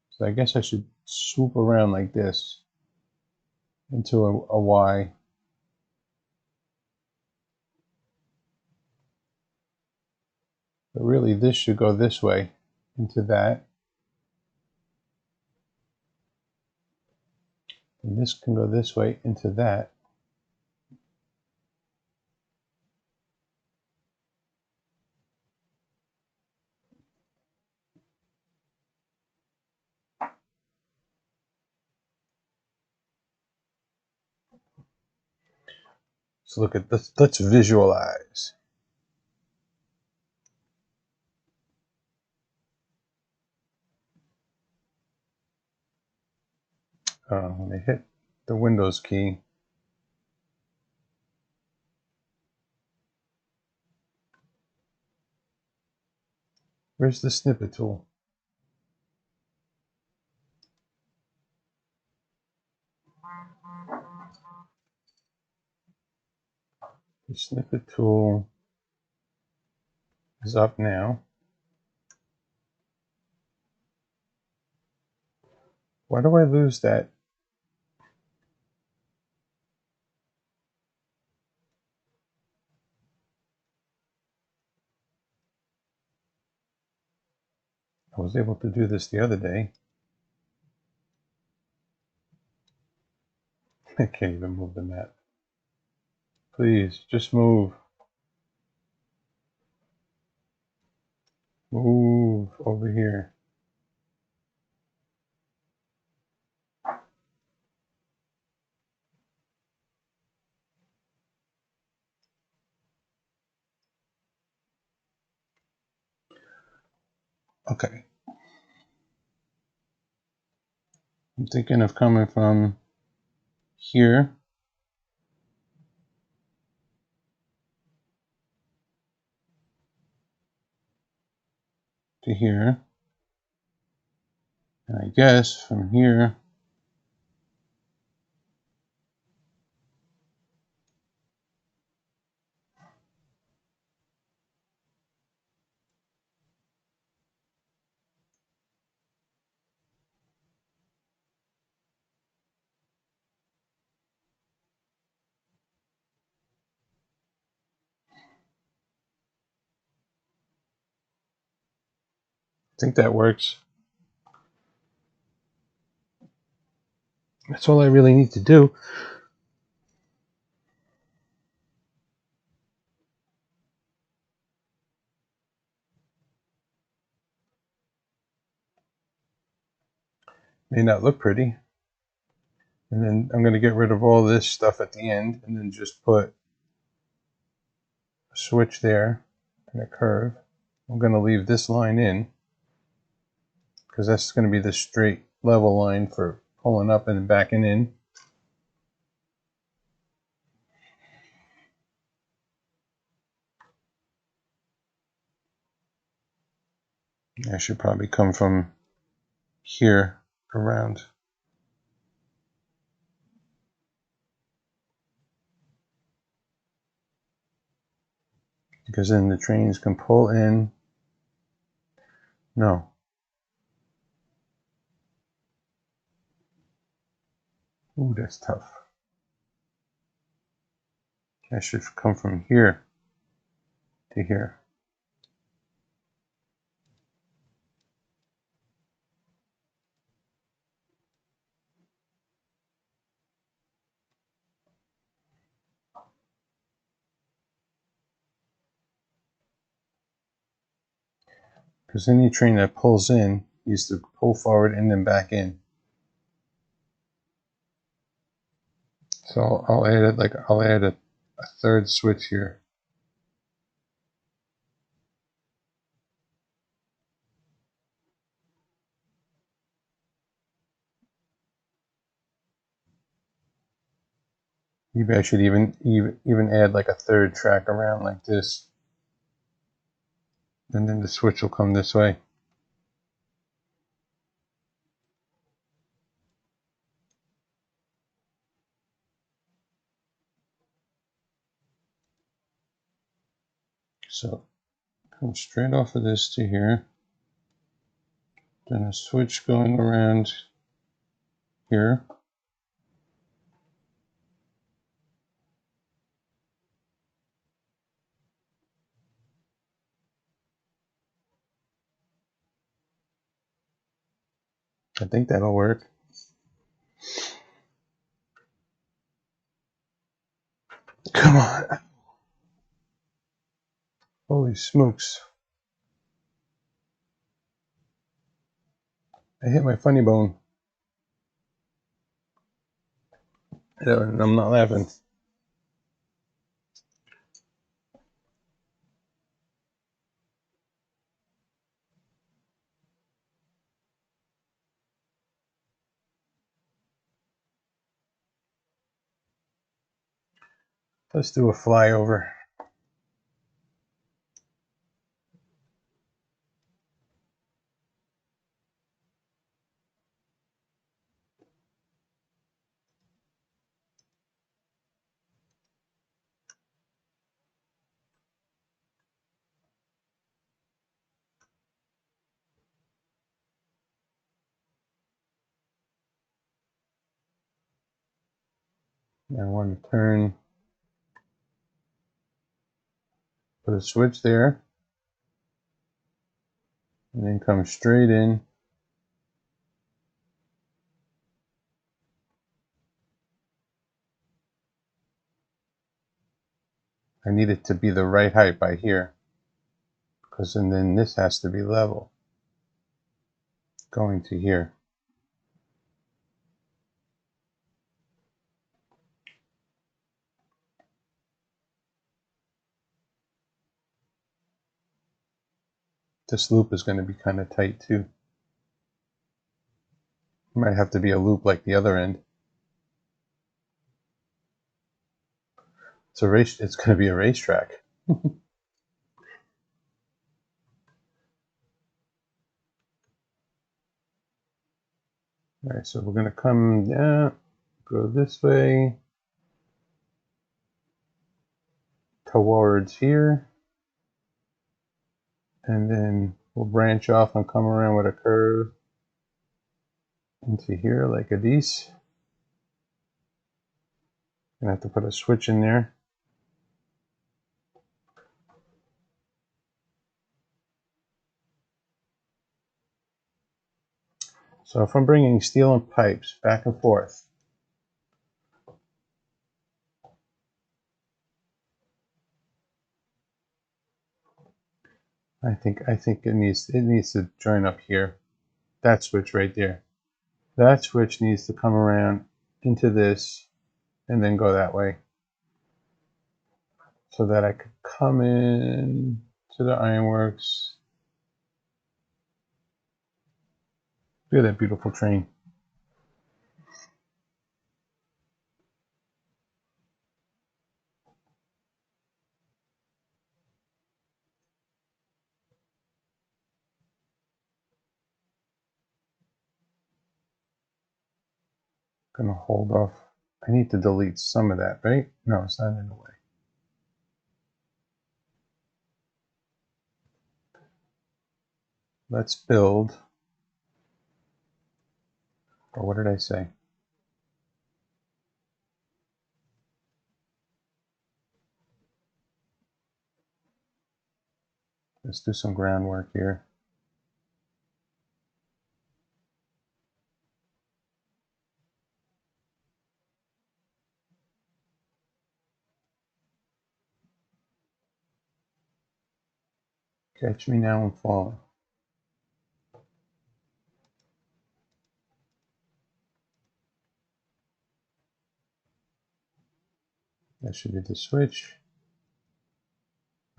So I guess I should swoop around like this into a Y. But really this should go this way into that. And this can go this way into that. So look at this, let's visualize. When I hit the Windows key, where's the snippet tool? The snippet tool is up now. Why do I lose that? I was able to do this the other day. I can't even move the map. Please, just move. Move over here. Okay. I'm thinking of coming from here to here. And I guess from here I think that works. That's all I really need to do. May not look pretty. And then I'm going to get rid of all this stuff at the end and then just put a switch there and a curve. I'm going to leave this line in. because that's going to be the straight level line for pulling up and backing in. I should probably come from here around. Because then the trains can pull in. No. Ooh, that's tough. I should come from here to here. Because any train that pulls in needs to pull forward and then back in. So I'll add it, like I'll add a third switch here. Maybe I should even add like a third track around like this. And then the switch will come this way. So come straight off of this to here. Then a switch going around here. I think that'll work. Come on. Holy smokes. I hit my funny bone. And I'm not laughing. Let's do a flyover. I want to turn, put a switch there, and then come straight in. I need it to be the right height by here, because and then this has to be level, going to here. This loop is going to be kind of tight too. Might have to be a loop like the other end. It's going to be a racetrack. Alright, so we're going to come down, go this way towards here, and then we'll branch off and come around with a curve into here like a these. Gonna have to put a switch in there. So if I'm bringing steel and pipes back and forth, I think it needs to join up here. That switch right there. That switch needs to come around into this and then go that way, so that I could come in to the ironworks. Look at that beautiful train. Gonna hold off. I need to delete some of that, right? No, it's not in the way. Let's build. Or what did I say? Let's do some groundwork here. Catch me now, I'm falling. That should be the switch.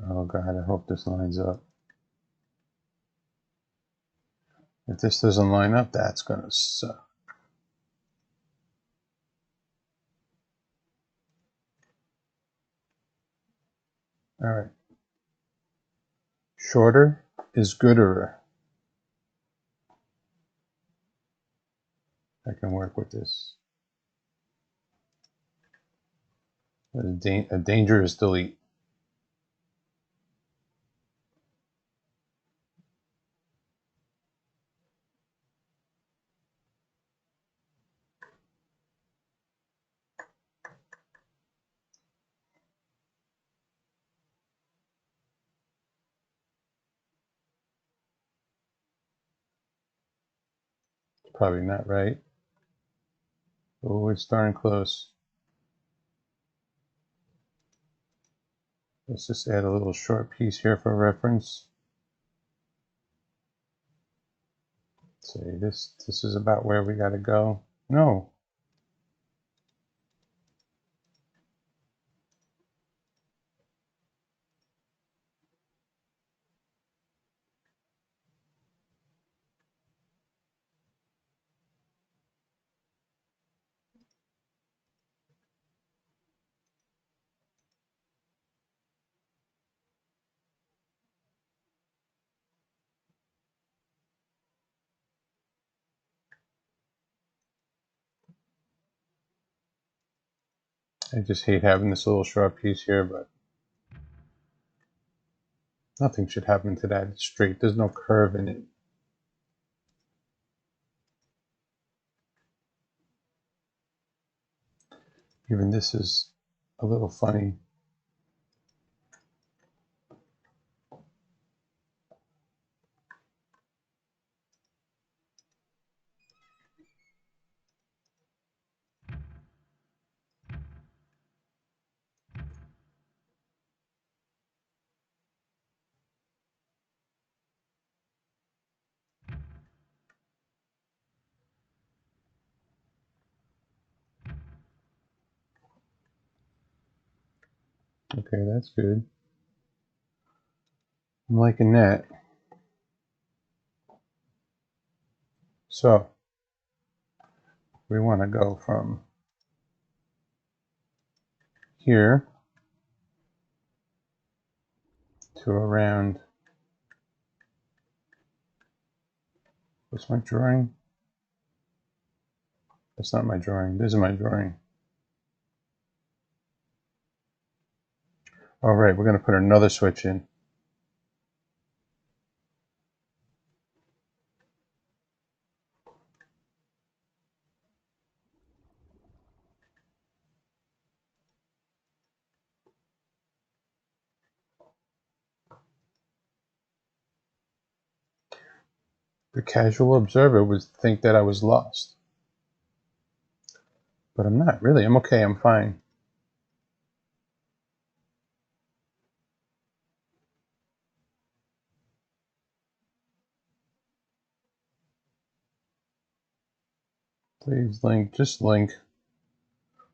Oh God, I hope this lines up. If this doesn't line up, that's gonna suck. All right. Shorter is gooder. I can work with this. A dangerous delete. Probably not right. Oh, it's darn close. Let's just add a little short piece here for reference. Say this is about where we gotta go. No. I just hate having this little short piece here, but nothing should happen to that. It's straight. There's no curve in it. Even this is a little funny. Okay, that's good. I'm liking that. So we want to go from here to around. What's my drawing? That's not my drawing. This is my drawing. All right, we're going to put another switch in. The casual observer would think that I was lost. But I'm not really. I'm okay. I'm fine. Please link. Just link.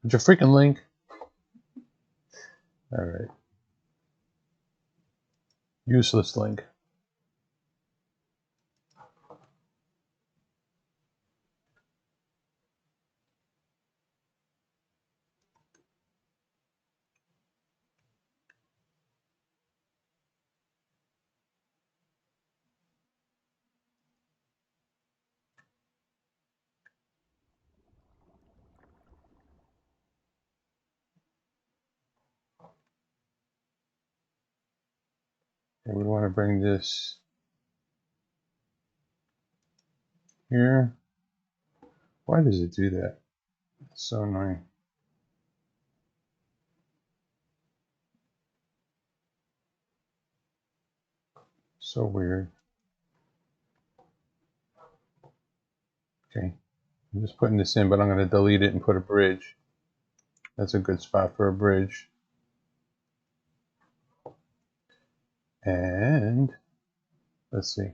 Would you freaking link? All right. Useless link. And we want to bring this here. Why does it do that? It's so annoying. So weird. Okay, I'm just putting this in, but I'm going to delete it and put a bridge. That's a good spot for a bridge. And let's see.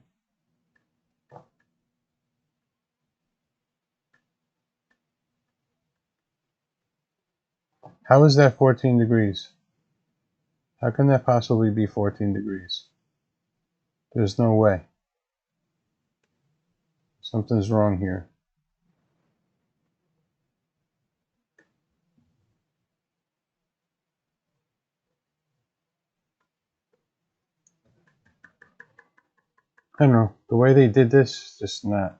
How is that 14 degrees? How can that possibly be 14 degrees? There's no way. Something's wrong here. I don't know. The way they did this is just not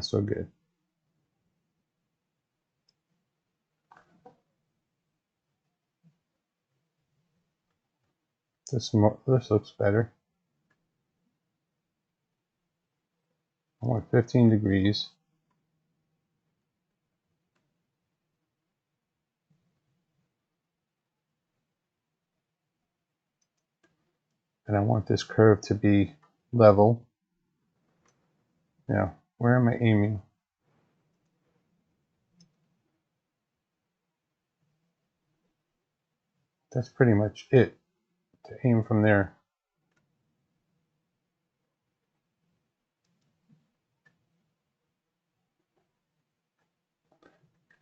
so good. This looks better. I want 15 degrees. And I want this curve to be level. Now, where am I aiming? That's pretty much it, to aim from there.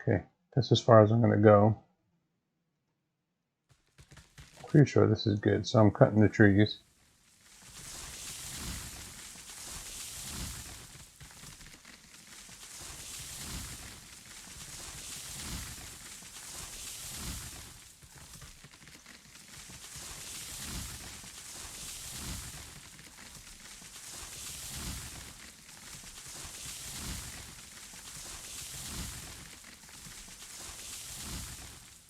Okay, that's as far as I'm going to go. Pretty sure this is good, so I'm cutting the trees.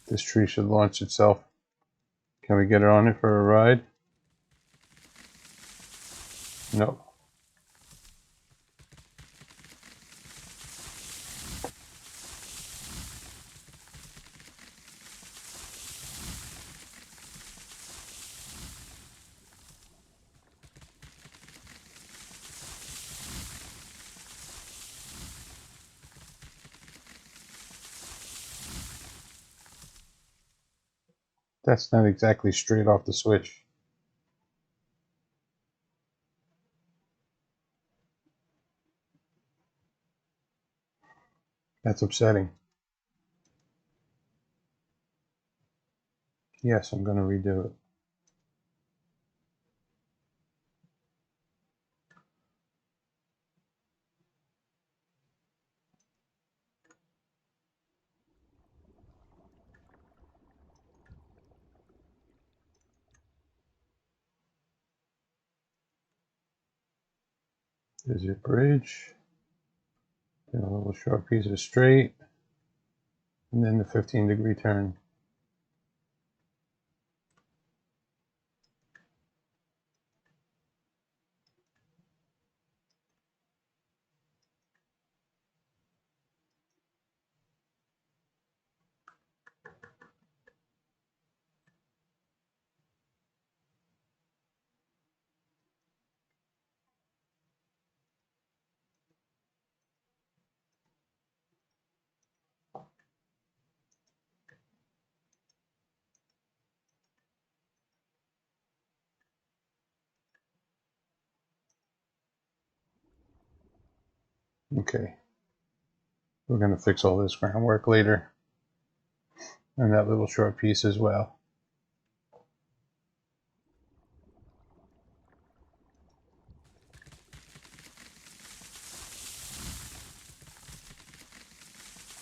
This tree should launch itself. Can we get it on it for a ride? No. That's not exactly straight off the switch. That's upsetting. Yes, I'm going to redo it. There's your bridge. Then a little short piece of straight. And then the 15-degree turn. Okay. We're going to fix all this groundwork later. And that little short piece as well.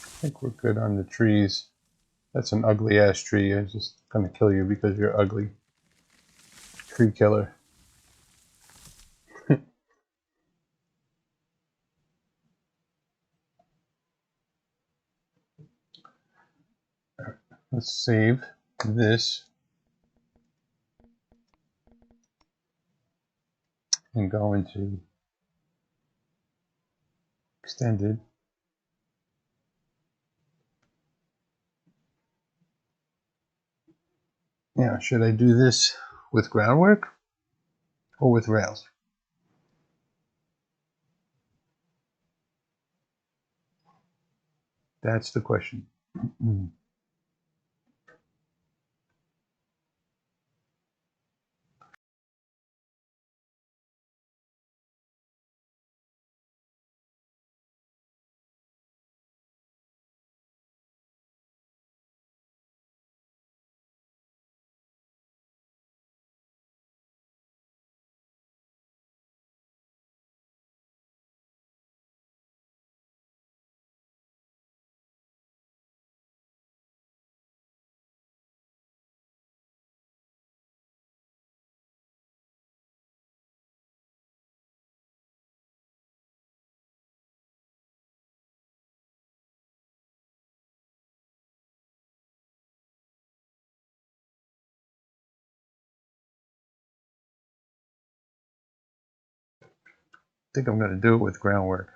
I think we're good on the trees. That's an ugly ass tree. I'm just going to kill you because you're ugly. Tree killer. Let's save this. and go into extended. Now, should I do this with groundwork or with rails? That's the question. I think I'm going to do it with groundwork.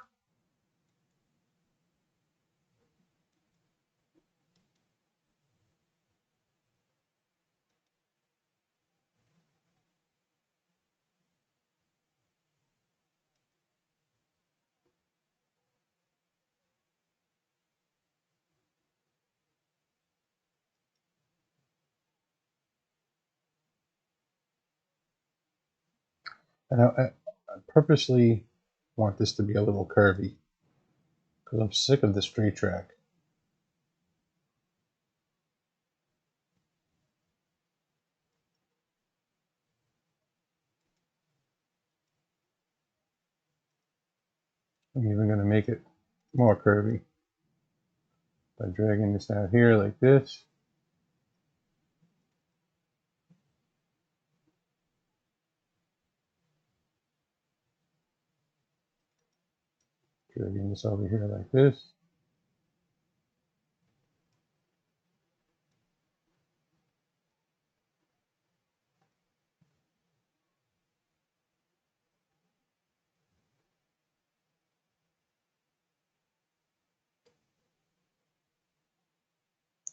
And I purposely want this to be a little curvy because I'm sick of the straight track. I'm even going to make it more curvy by dragging this out here like this. Dragging this over here like this.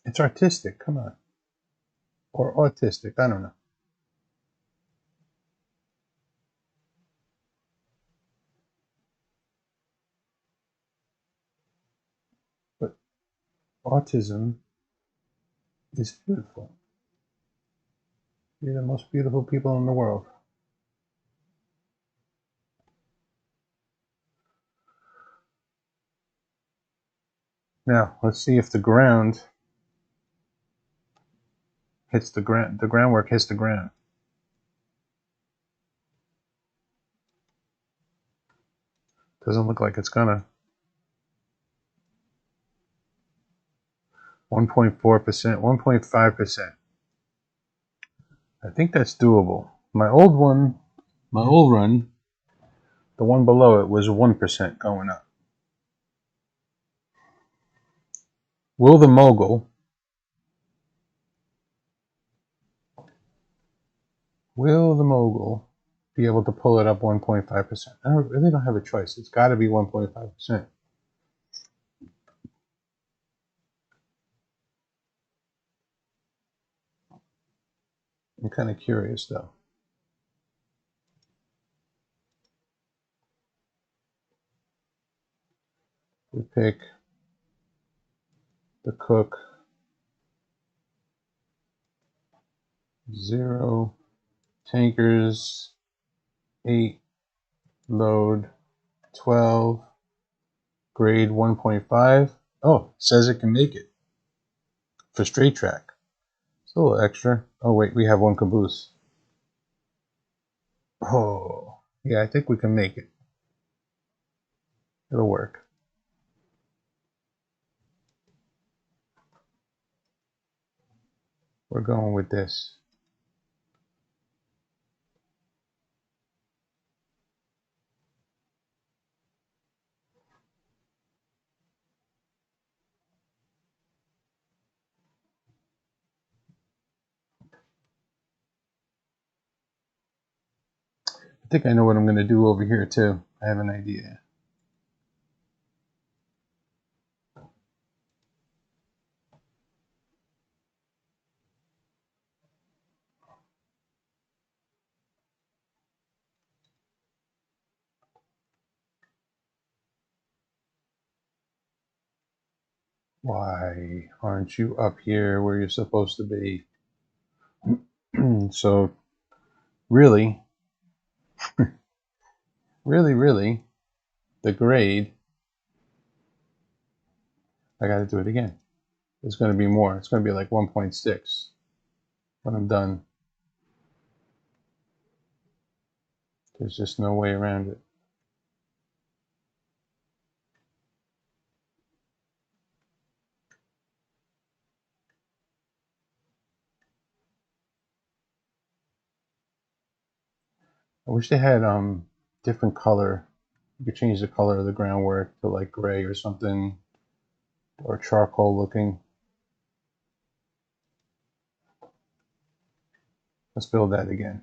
It's artistic, come on. Or autistic, I don't know. But autism is beautiful. You're the most beautiful people in the world. Now, let's see if the ground hits the groundwork hits the ground. Doesn't look like it's gonna. 1.4%, 1.5%. I think that's doable. My old run, the one below it was 1% going up. Will the mogul be able to pull it up 1.5%? I really don't have a choice. It's got to be 1.5%. I'm kind of curious though. We pick the cook 0, tankers 8, load 12, grade 1.5. Oh, says it can make it for straight track. It's a little extra. Oh wait, we have one caboose. Oh, yeah, I think we can make it. It'll work. We're going with this. I think I know what I'm going to do over here too. I have an idea. Why aren't you up here where you're supposed to be? So really, really, the grade, I got to do it again. It's going to be more. It's going to be like 1.6 when I'm done. There's just no way around it. I wish they had different color. You could change the color of the groundwork to like gray or something, or charcoal looking. Let's build that again.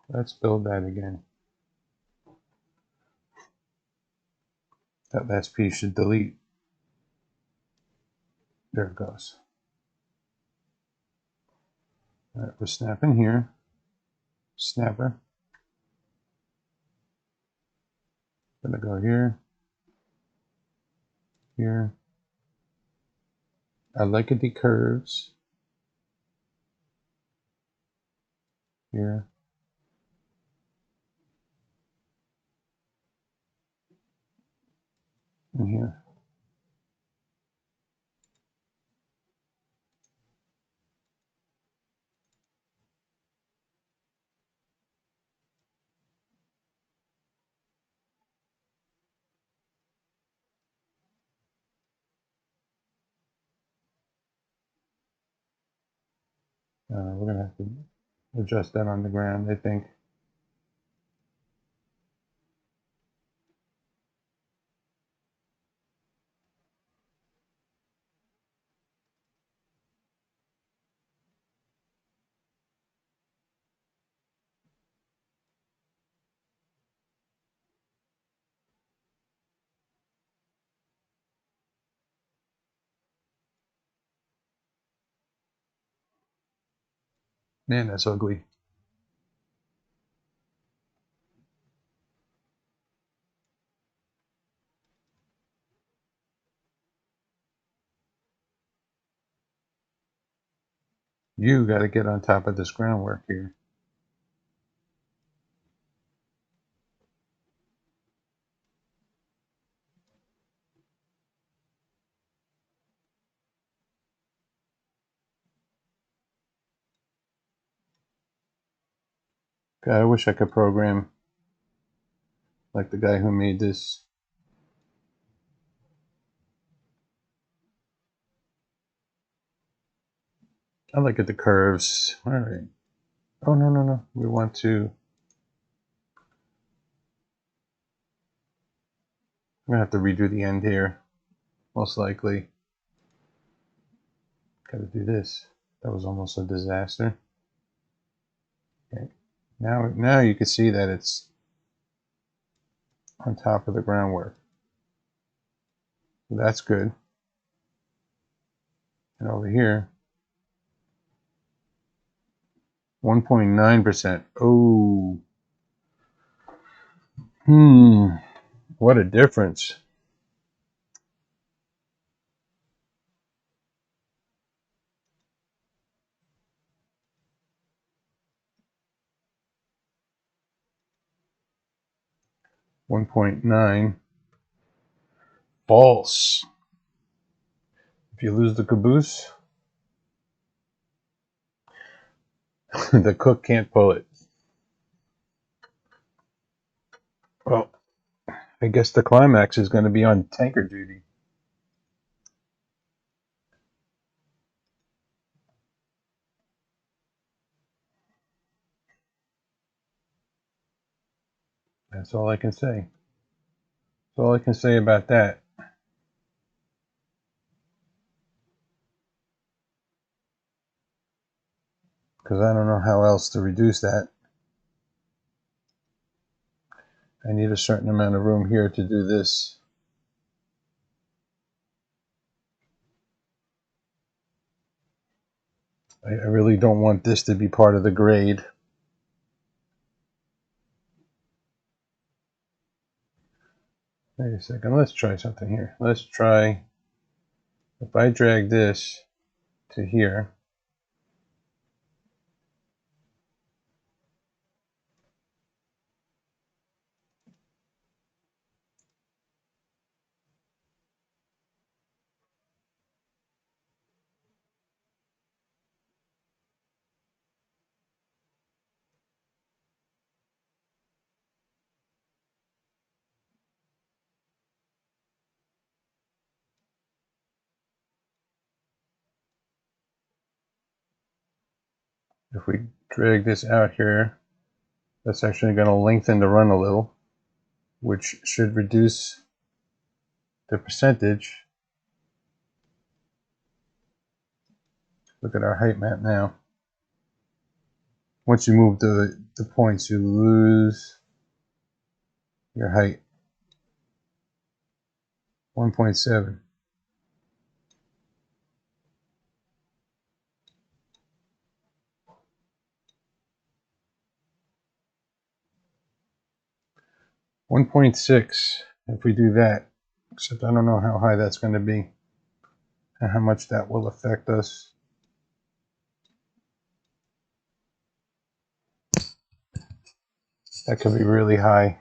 Let's build that again. That last piece should delete. There it goes. All right, we're snapping here. Snapper. Gonna go here. Here. I like it, the curves. Here. And here. We're gonna have to adjust that on the ground, I think. Man, that's ugly. You got to get on top of this groundwork here. God, I wish I could program like the guy who made this. I like it, the curves. All right. Oh, no. We want to. I'm gonna have to redo the end here, most likely. Got to do this. That was almost a disaster. Okay. Now you can see that it's on top of the groundwork. So that's good. And over here, 1.9%. Oh, what a difference. $1.9. False. If you lose the caboose, the cook can't pull it. Well, I guess the climax is going to be on tanker duty. That's all I can say. That's all I can say about that. because I don't know how else to reduce that. I need a certain amount of room here to do this. I really don't want this to be part of the grade. Wait a second, let's try something here. Let's try, if I drag this to here, if we drag this out here, that's actually going to lengthen the run a little, which should reduce the percentage. Look at our height map now. Once you move the points, you lose your height. 1.7. .6 if we do that, except I don't know how high that's going to be and how much that will affect us. That could be really high.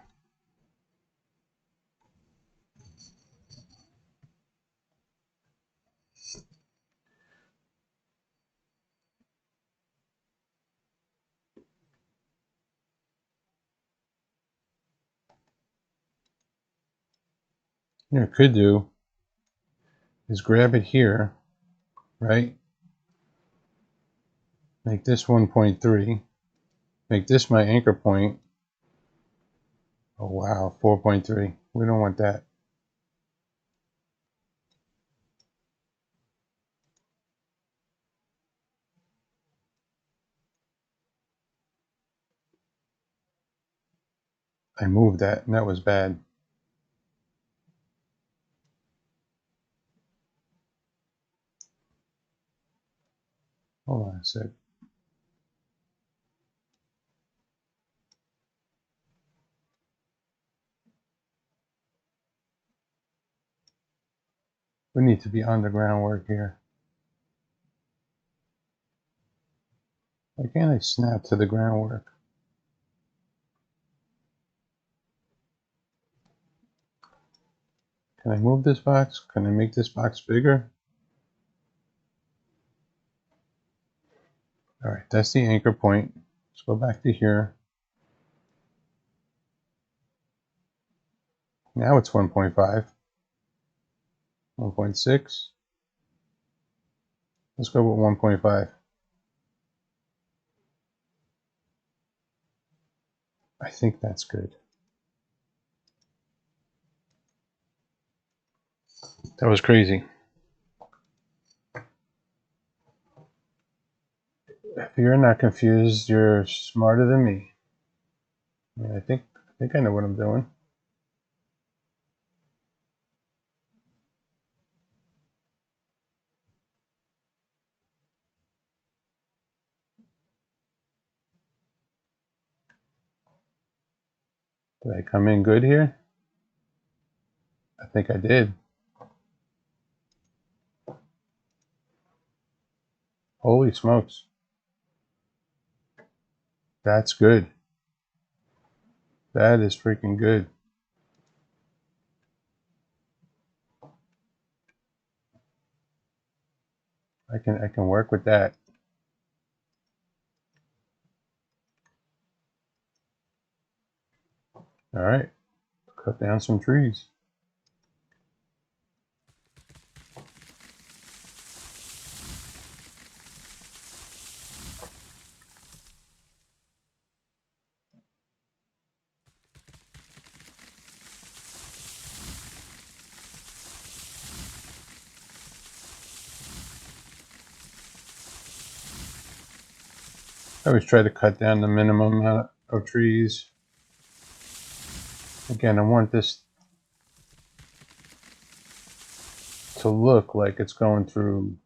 What you could do is grab it here, right? Make this 1.3. Make this my anchor point. Oh wow, 4.3. We don't want that. I moved that, and that was bad. Hold on a sec. We need to be on the groundwork here. Why can't I snap to the groundwork? Can I move this box? Can I make this box bigger? All right, that's the anchor point. Let's go back to here. Now it's 1.5. 1.6. Let's go with 1.5. I think that's good. That was crazy. If you're not confused, you're smarter than me. I mean, I think I know what I'm doing. Did I come in good here? I think I did. Holy smokes. That's good. That is freaking good. I can work with that. All right. Cut down some trees. I always try to cut down the minimum amount of trees. Again, I want this to look like it's going through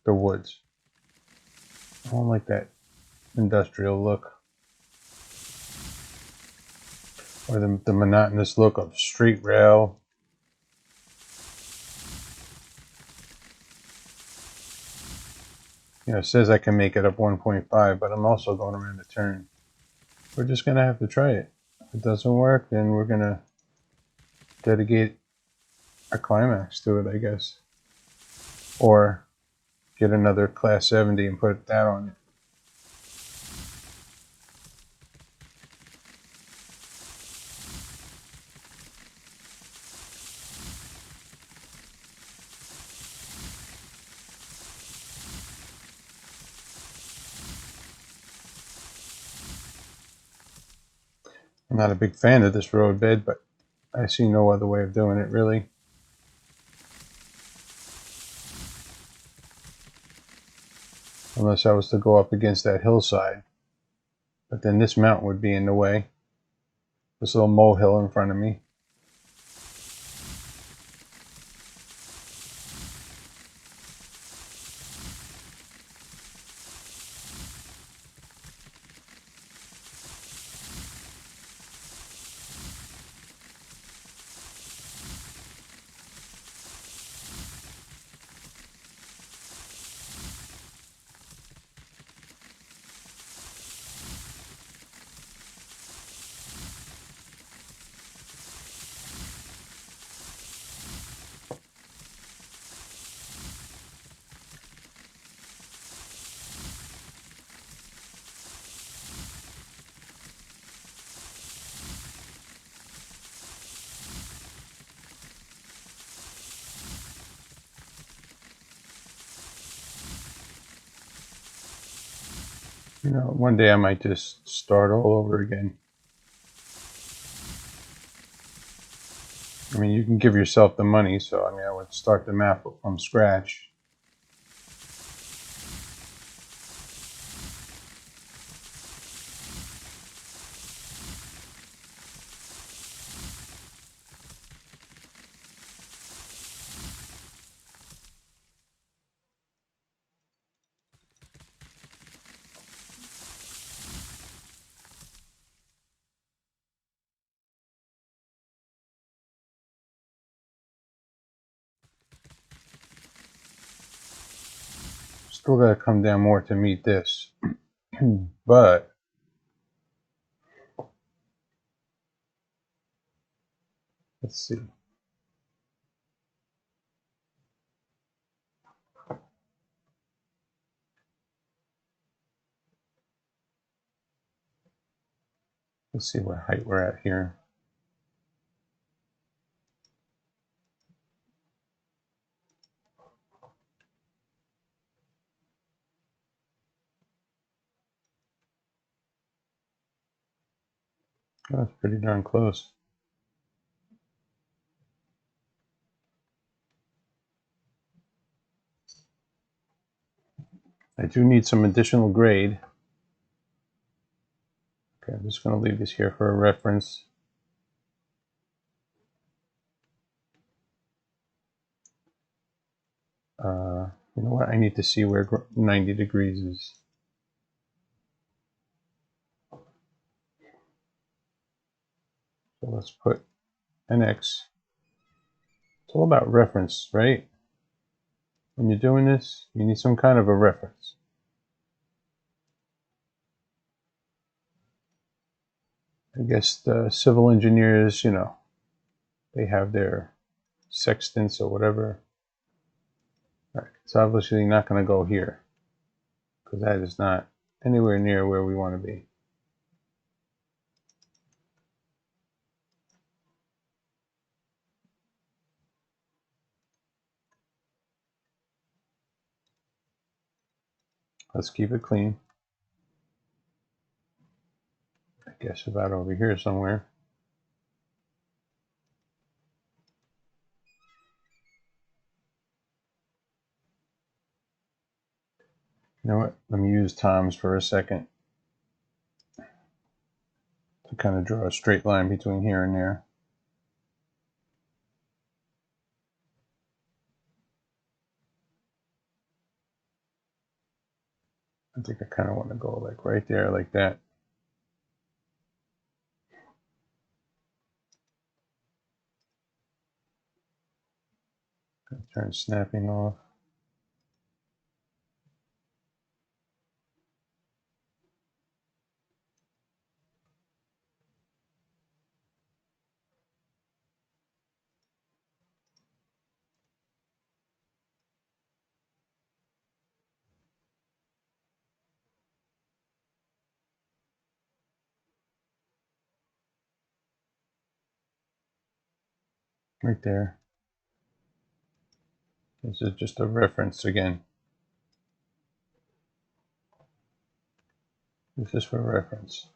the woods. I don't like that industrial look, or the monotonous look of straight rail. You know, it says I can make it up 1.5, but I'm also going around the turn. We're just going to have to try it. If it doesn't work, then we're going to dedicate a climax to it, I guess. Or get another class 70 and put that on it. I'm not a big fan of this road bed, but I see no other way of doing it, really. Unless I was to go up against that hillside. But then this mountain would be in the way. This little molehill in front of me. You know, one day I might just start all over again. I mean, you can give yourself the money, so I mean, I would start the map from scratch. Still got to come down more to meet this. But let's see. Let's see what height we're at here. Oh, that's pretty darn close. I do need some additional grade. Okay, I'm just going to leave this here for a reference. You know what? I need to see where 90 degrees is. So let's put an X. It's all about reference, right? When you're doing this, you need some kind of a reference. I guess the civil engineers, you know, they have their sextants or whatever. All right, it's obviously not going to go here because that is not anywhere near where we want to be. Let's keep it clean. I guess about over here somewhere. You know what? Let me use Tom's for a second. to kind of draw a straight line between here and there. I think I kind of want to go like right there, like that. Turn snapping off. Right there. This is just a reference again. This is for reference.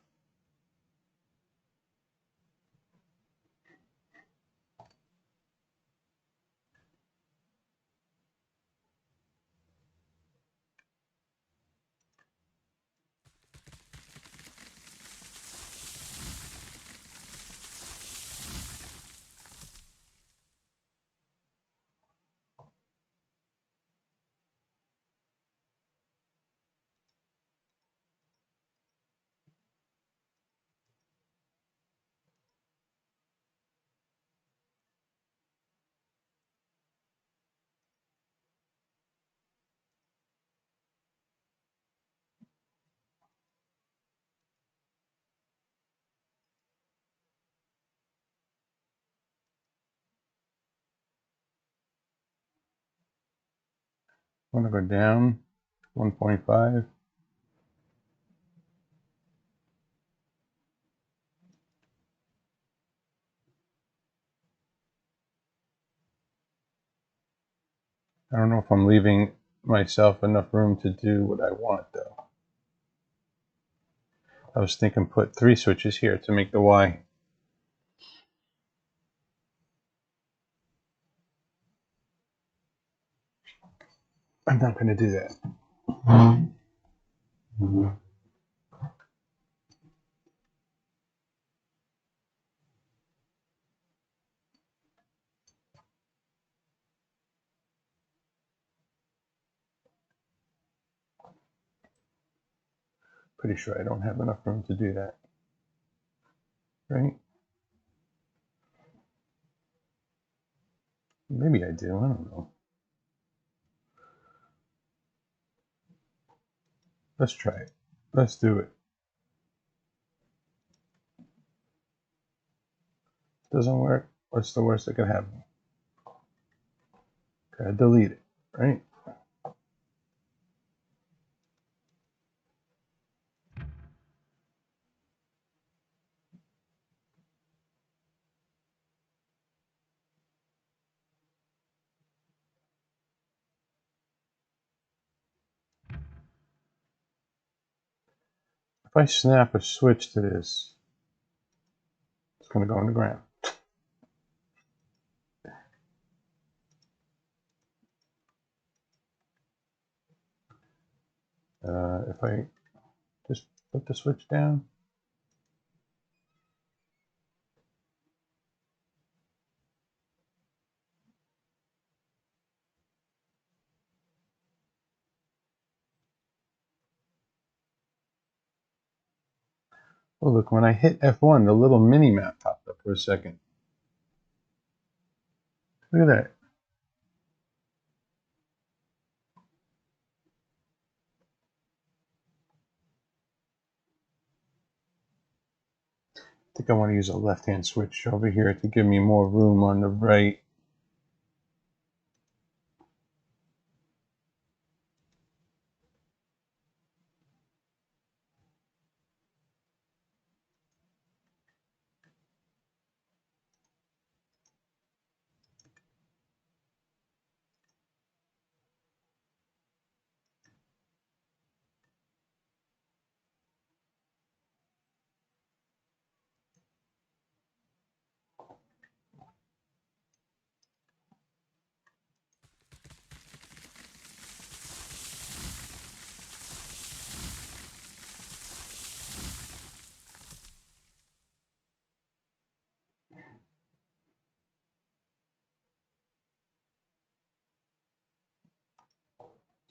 I want to go down 1.5. I don't know if I'm leaving myself enough room to do what I want though. I was thinking put 3 switches here to make the Y. I'm not going to do that. Pretty sure I don't have enough room to do that. Right? Maybe I do. I don't know. Let's try it. Let's do it. Doesn't work. What's the worst that could happen? Gotta delete it, right? If I snap a switch to this, it's going to go on the ground. If I just put the switch down, oh look, when I hit F1, the little mini map popped up for a second. Look at that. I think I want to use a left-hand switch over here to give me more room on the right.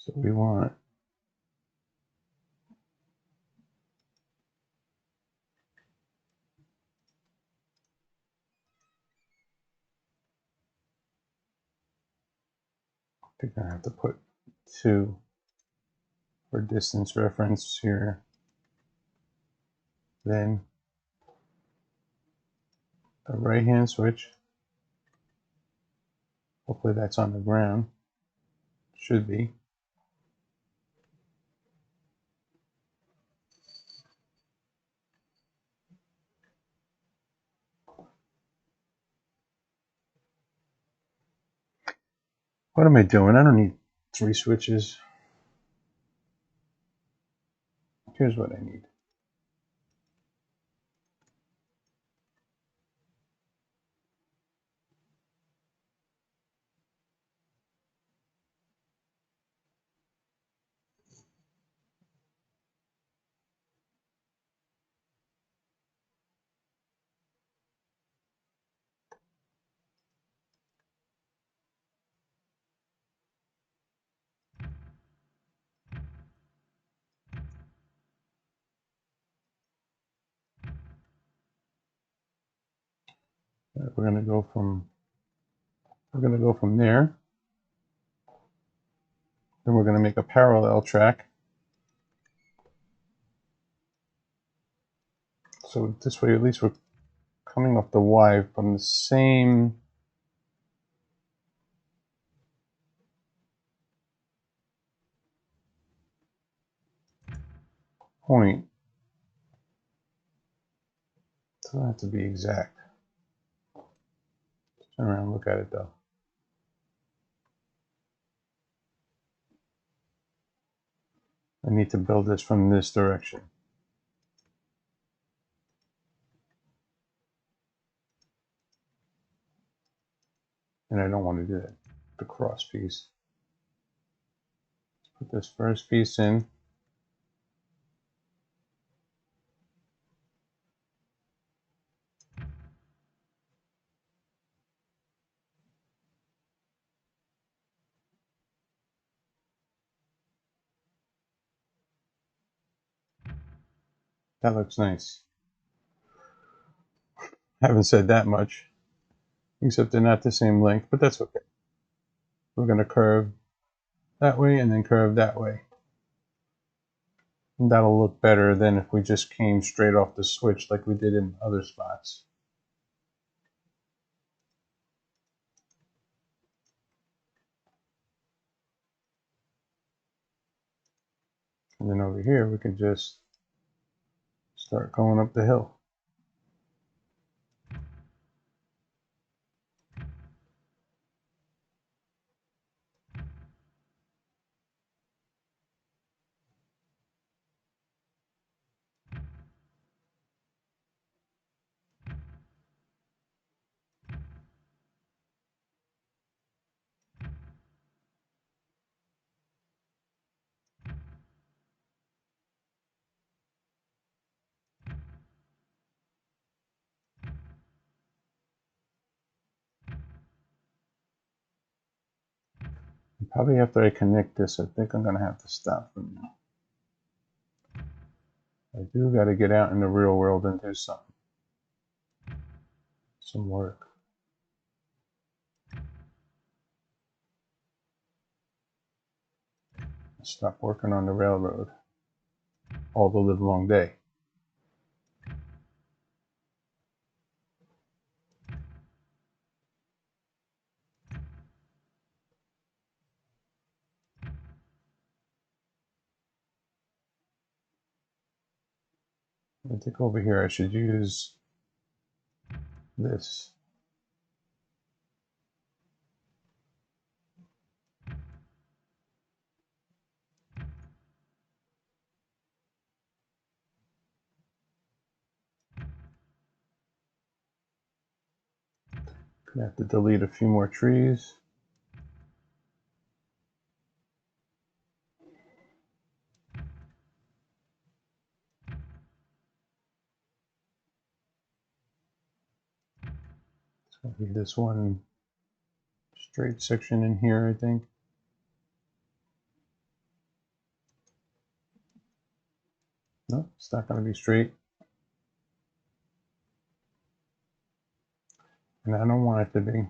So we want we're going to have to put 2 for distance reference here. Then a right hand switch. Hopefully that's on the ground. Should be. What am I doing? I don't need 3 switches. Here's what I need. We're going to go from there. Then we're going to make a parallel track. So this way, at least we're coming off the Y from the same point. It doesn't have to be exact. Turn around and look at it though. I need to build this from this direction. And I don't want to do that. The cross piece. Put this first piece in. That looks nice. Haven't said that much, except they're not the same length, but that's okay. We're going to curve that way and then curve that way. And that'll look better than if we just came straight off the switch like we did in other spots. And then over here, we can just start going up the hill. Probably after I connect this, I think I'm going to have to stop for now. I do got to get out in the real world and do some work. Stop working on the railroad all the live long day. I think over here I should use this. Gonna have to delete a few more trees. It's gonna be this one straight section in here, I think. No, it's not going to be straight. And I don't want it to be.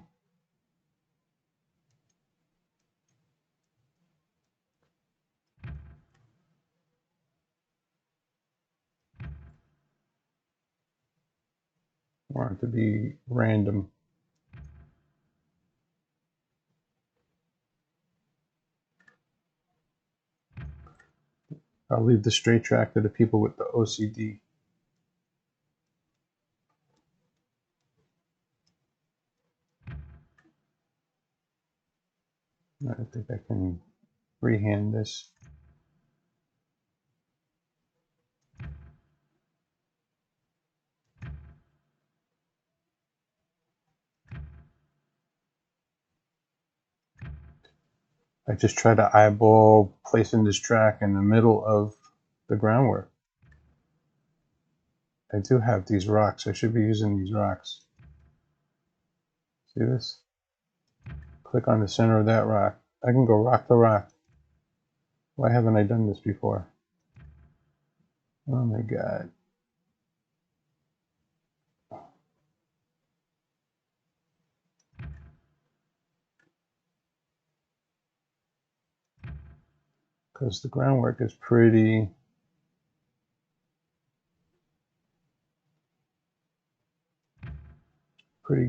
I want it to be random. I'll leave the straight track to the people with the OCD. I think I can freehand this. I just try to eyeball placing this track in the middle of the groundwork. I do have these rocks. I should be using these rocks. See this? Click on the center of that rock. I can go rock to rock. Why haven't I done this before? Oh my God. Because the groundwork is pretty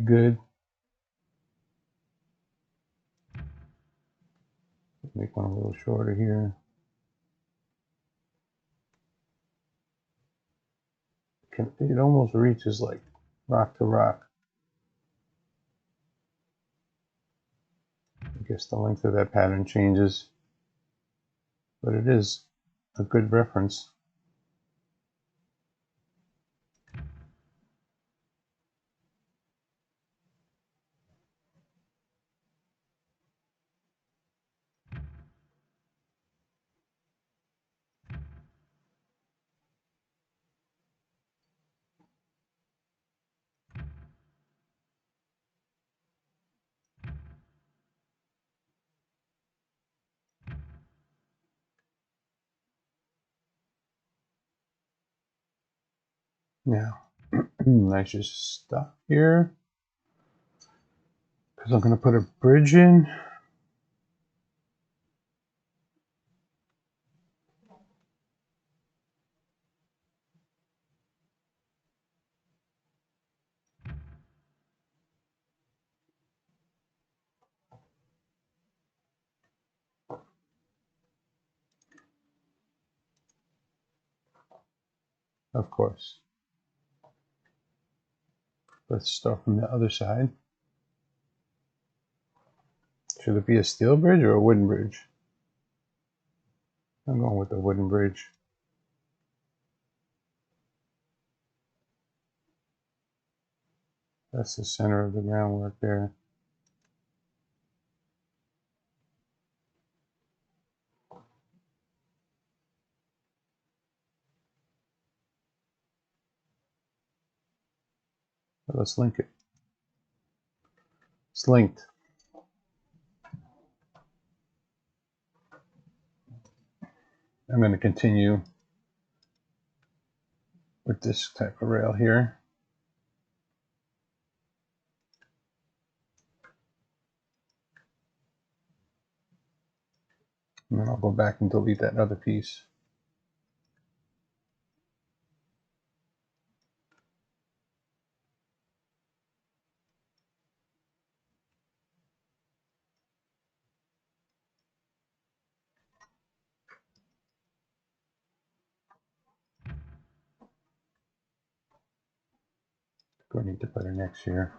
good. Make one a little shorter here. It almost reaches like rock to rock. I guess the length of that pattern changes, but it is a good reference. Now, I just stop here because I'm going to put a bridge in. Of course. Let's start from the other side. Should it be a steel bridge or a wooden bridge? I'm going with the wooden bridge. That's the center of the groundwork there. Let's link it. It's linked. I'm going to continue with this type of rail here. And then I'll go back and delete that other piece. We need to put an X here.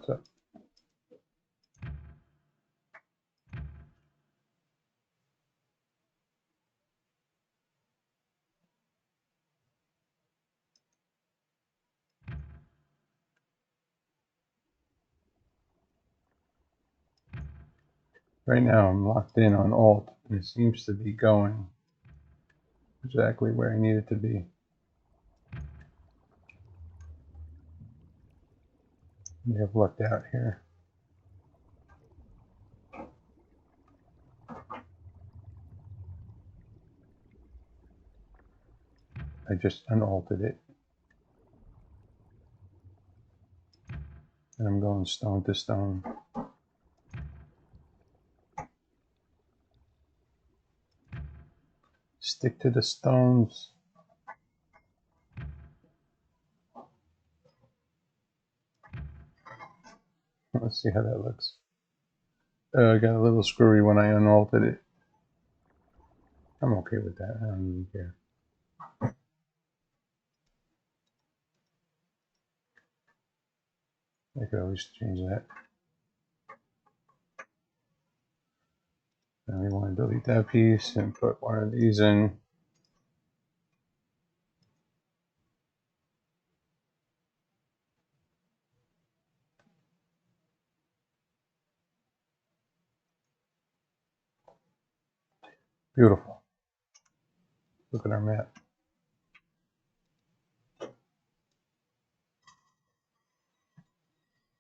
So right now I'm locked in on Alt, and it seems to be going exactly where I need it to be. We have lucked out here. I just unaltered it. And I'm going stone to stone. Stick to the stones. Let's see how that looks. I got a little screwy when I unaltered it. I'm okay with that. I don't even care. I could always change that. And we want to delete that piece and put one of these in. Beautiful. Look at our map.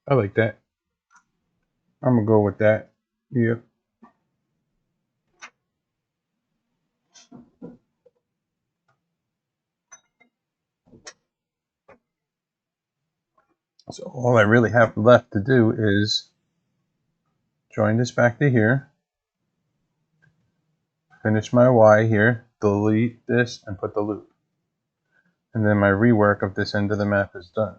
I like that. I'm gonna go with that. Yep. So all I really have left to do is join this back to here, finish my Y here, delete this, and put the loop. And then my rework of this end of the map is done.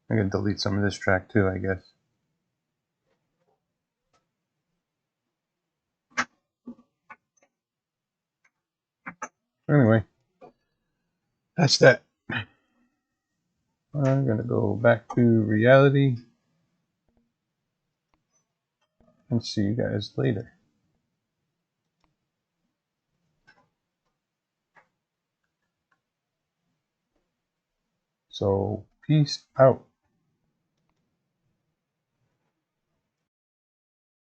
I'm gonna delete some of this track too, I guess. Anyway, that's that. I'm gonna go back to reality and see you guys later. So, peace out.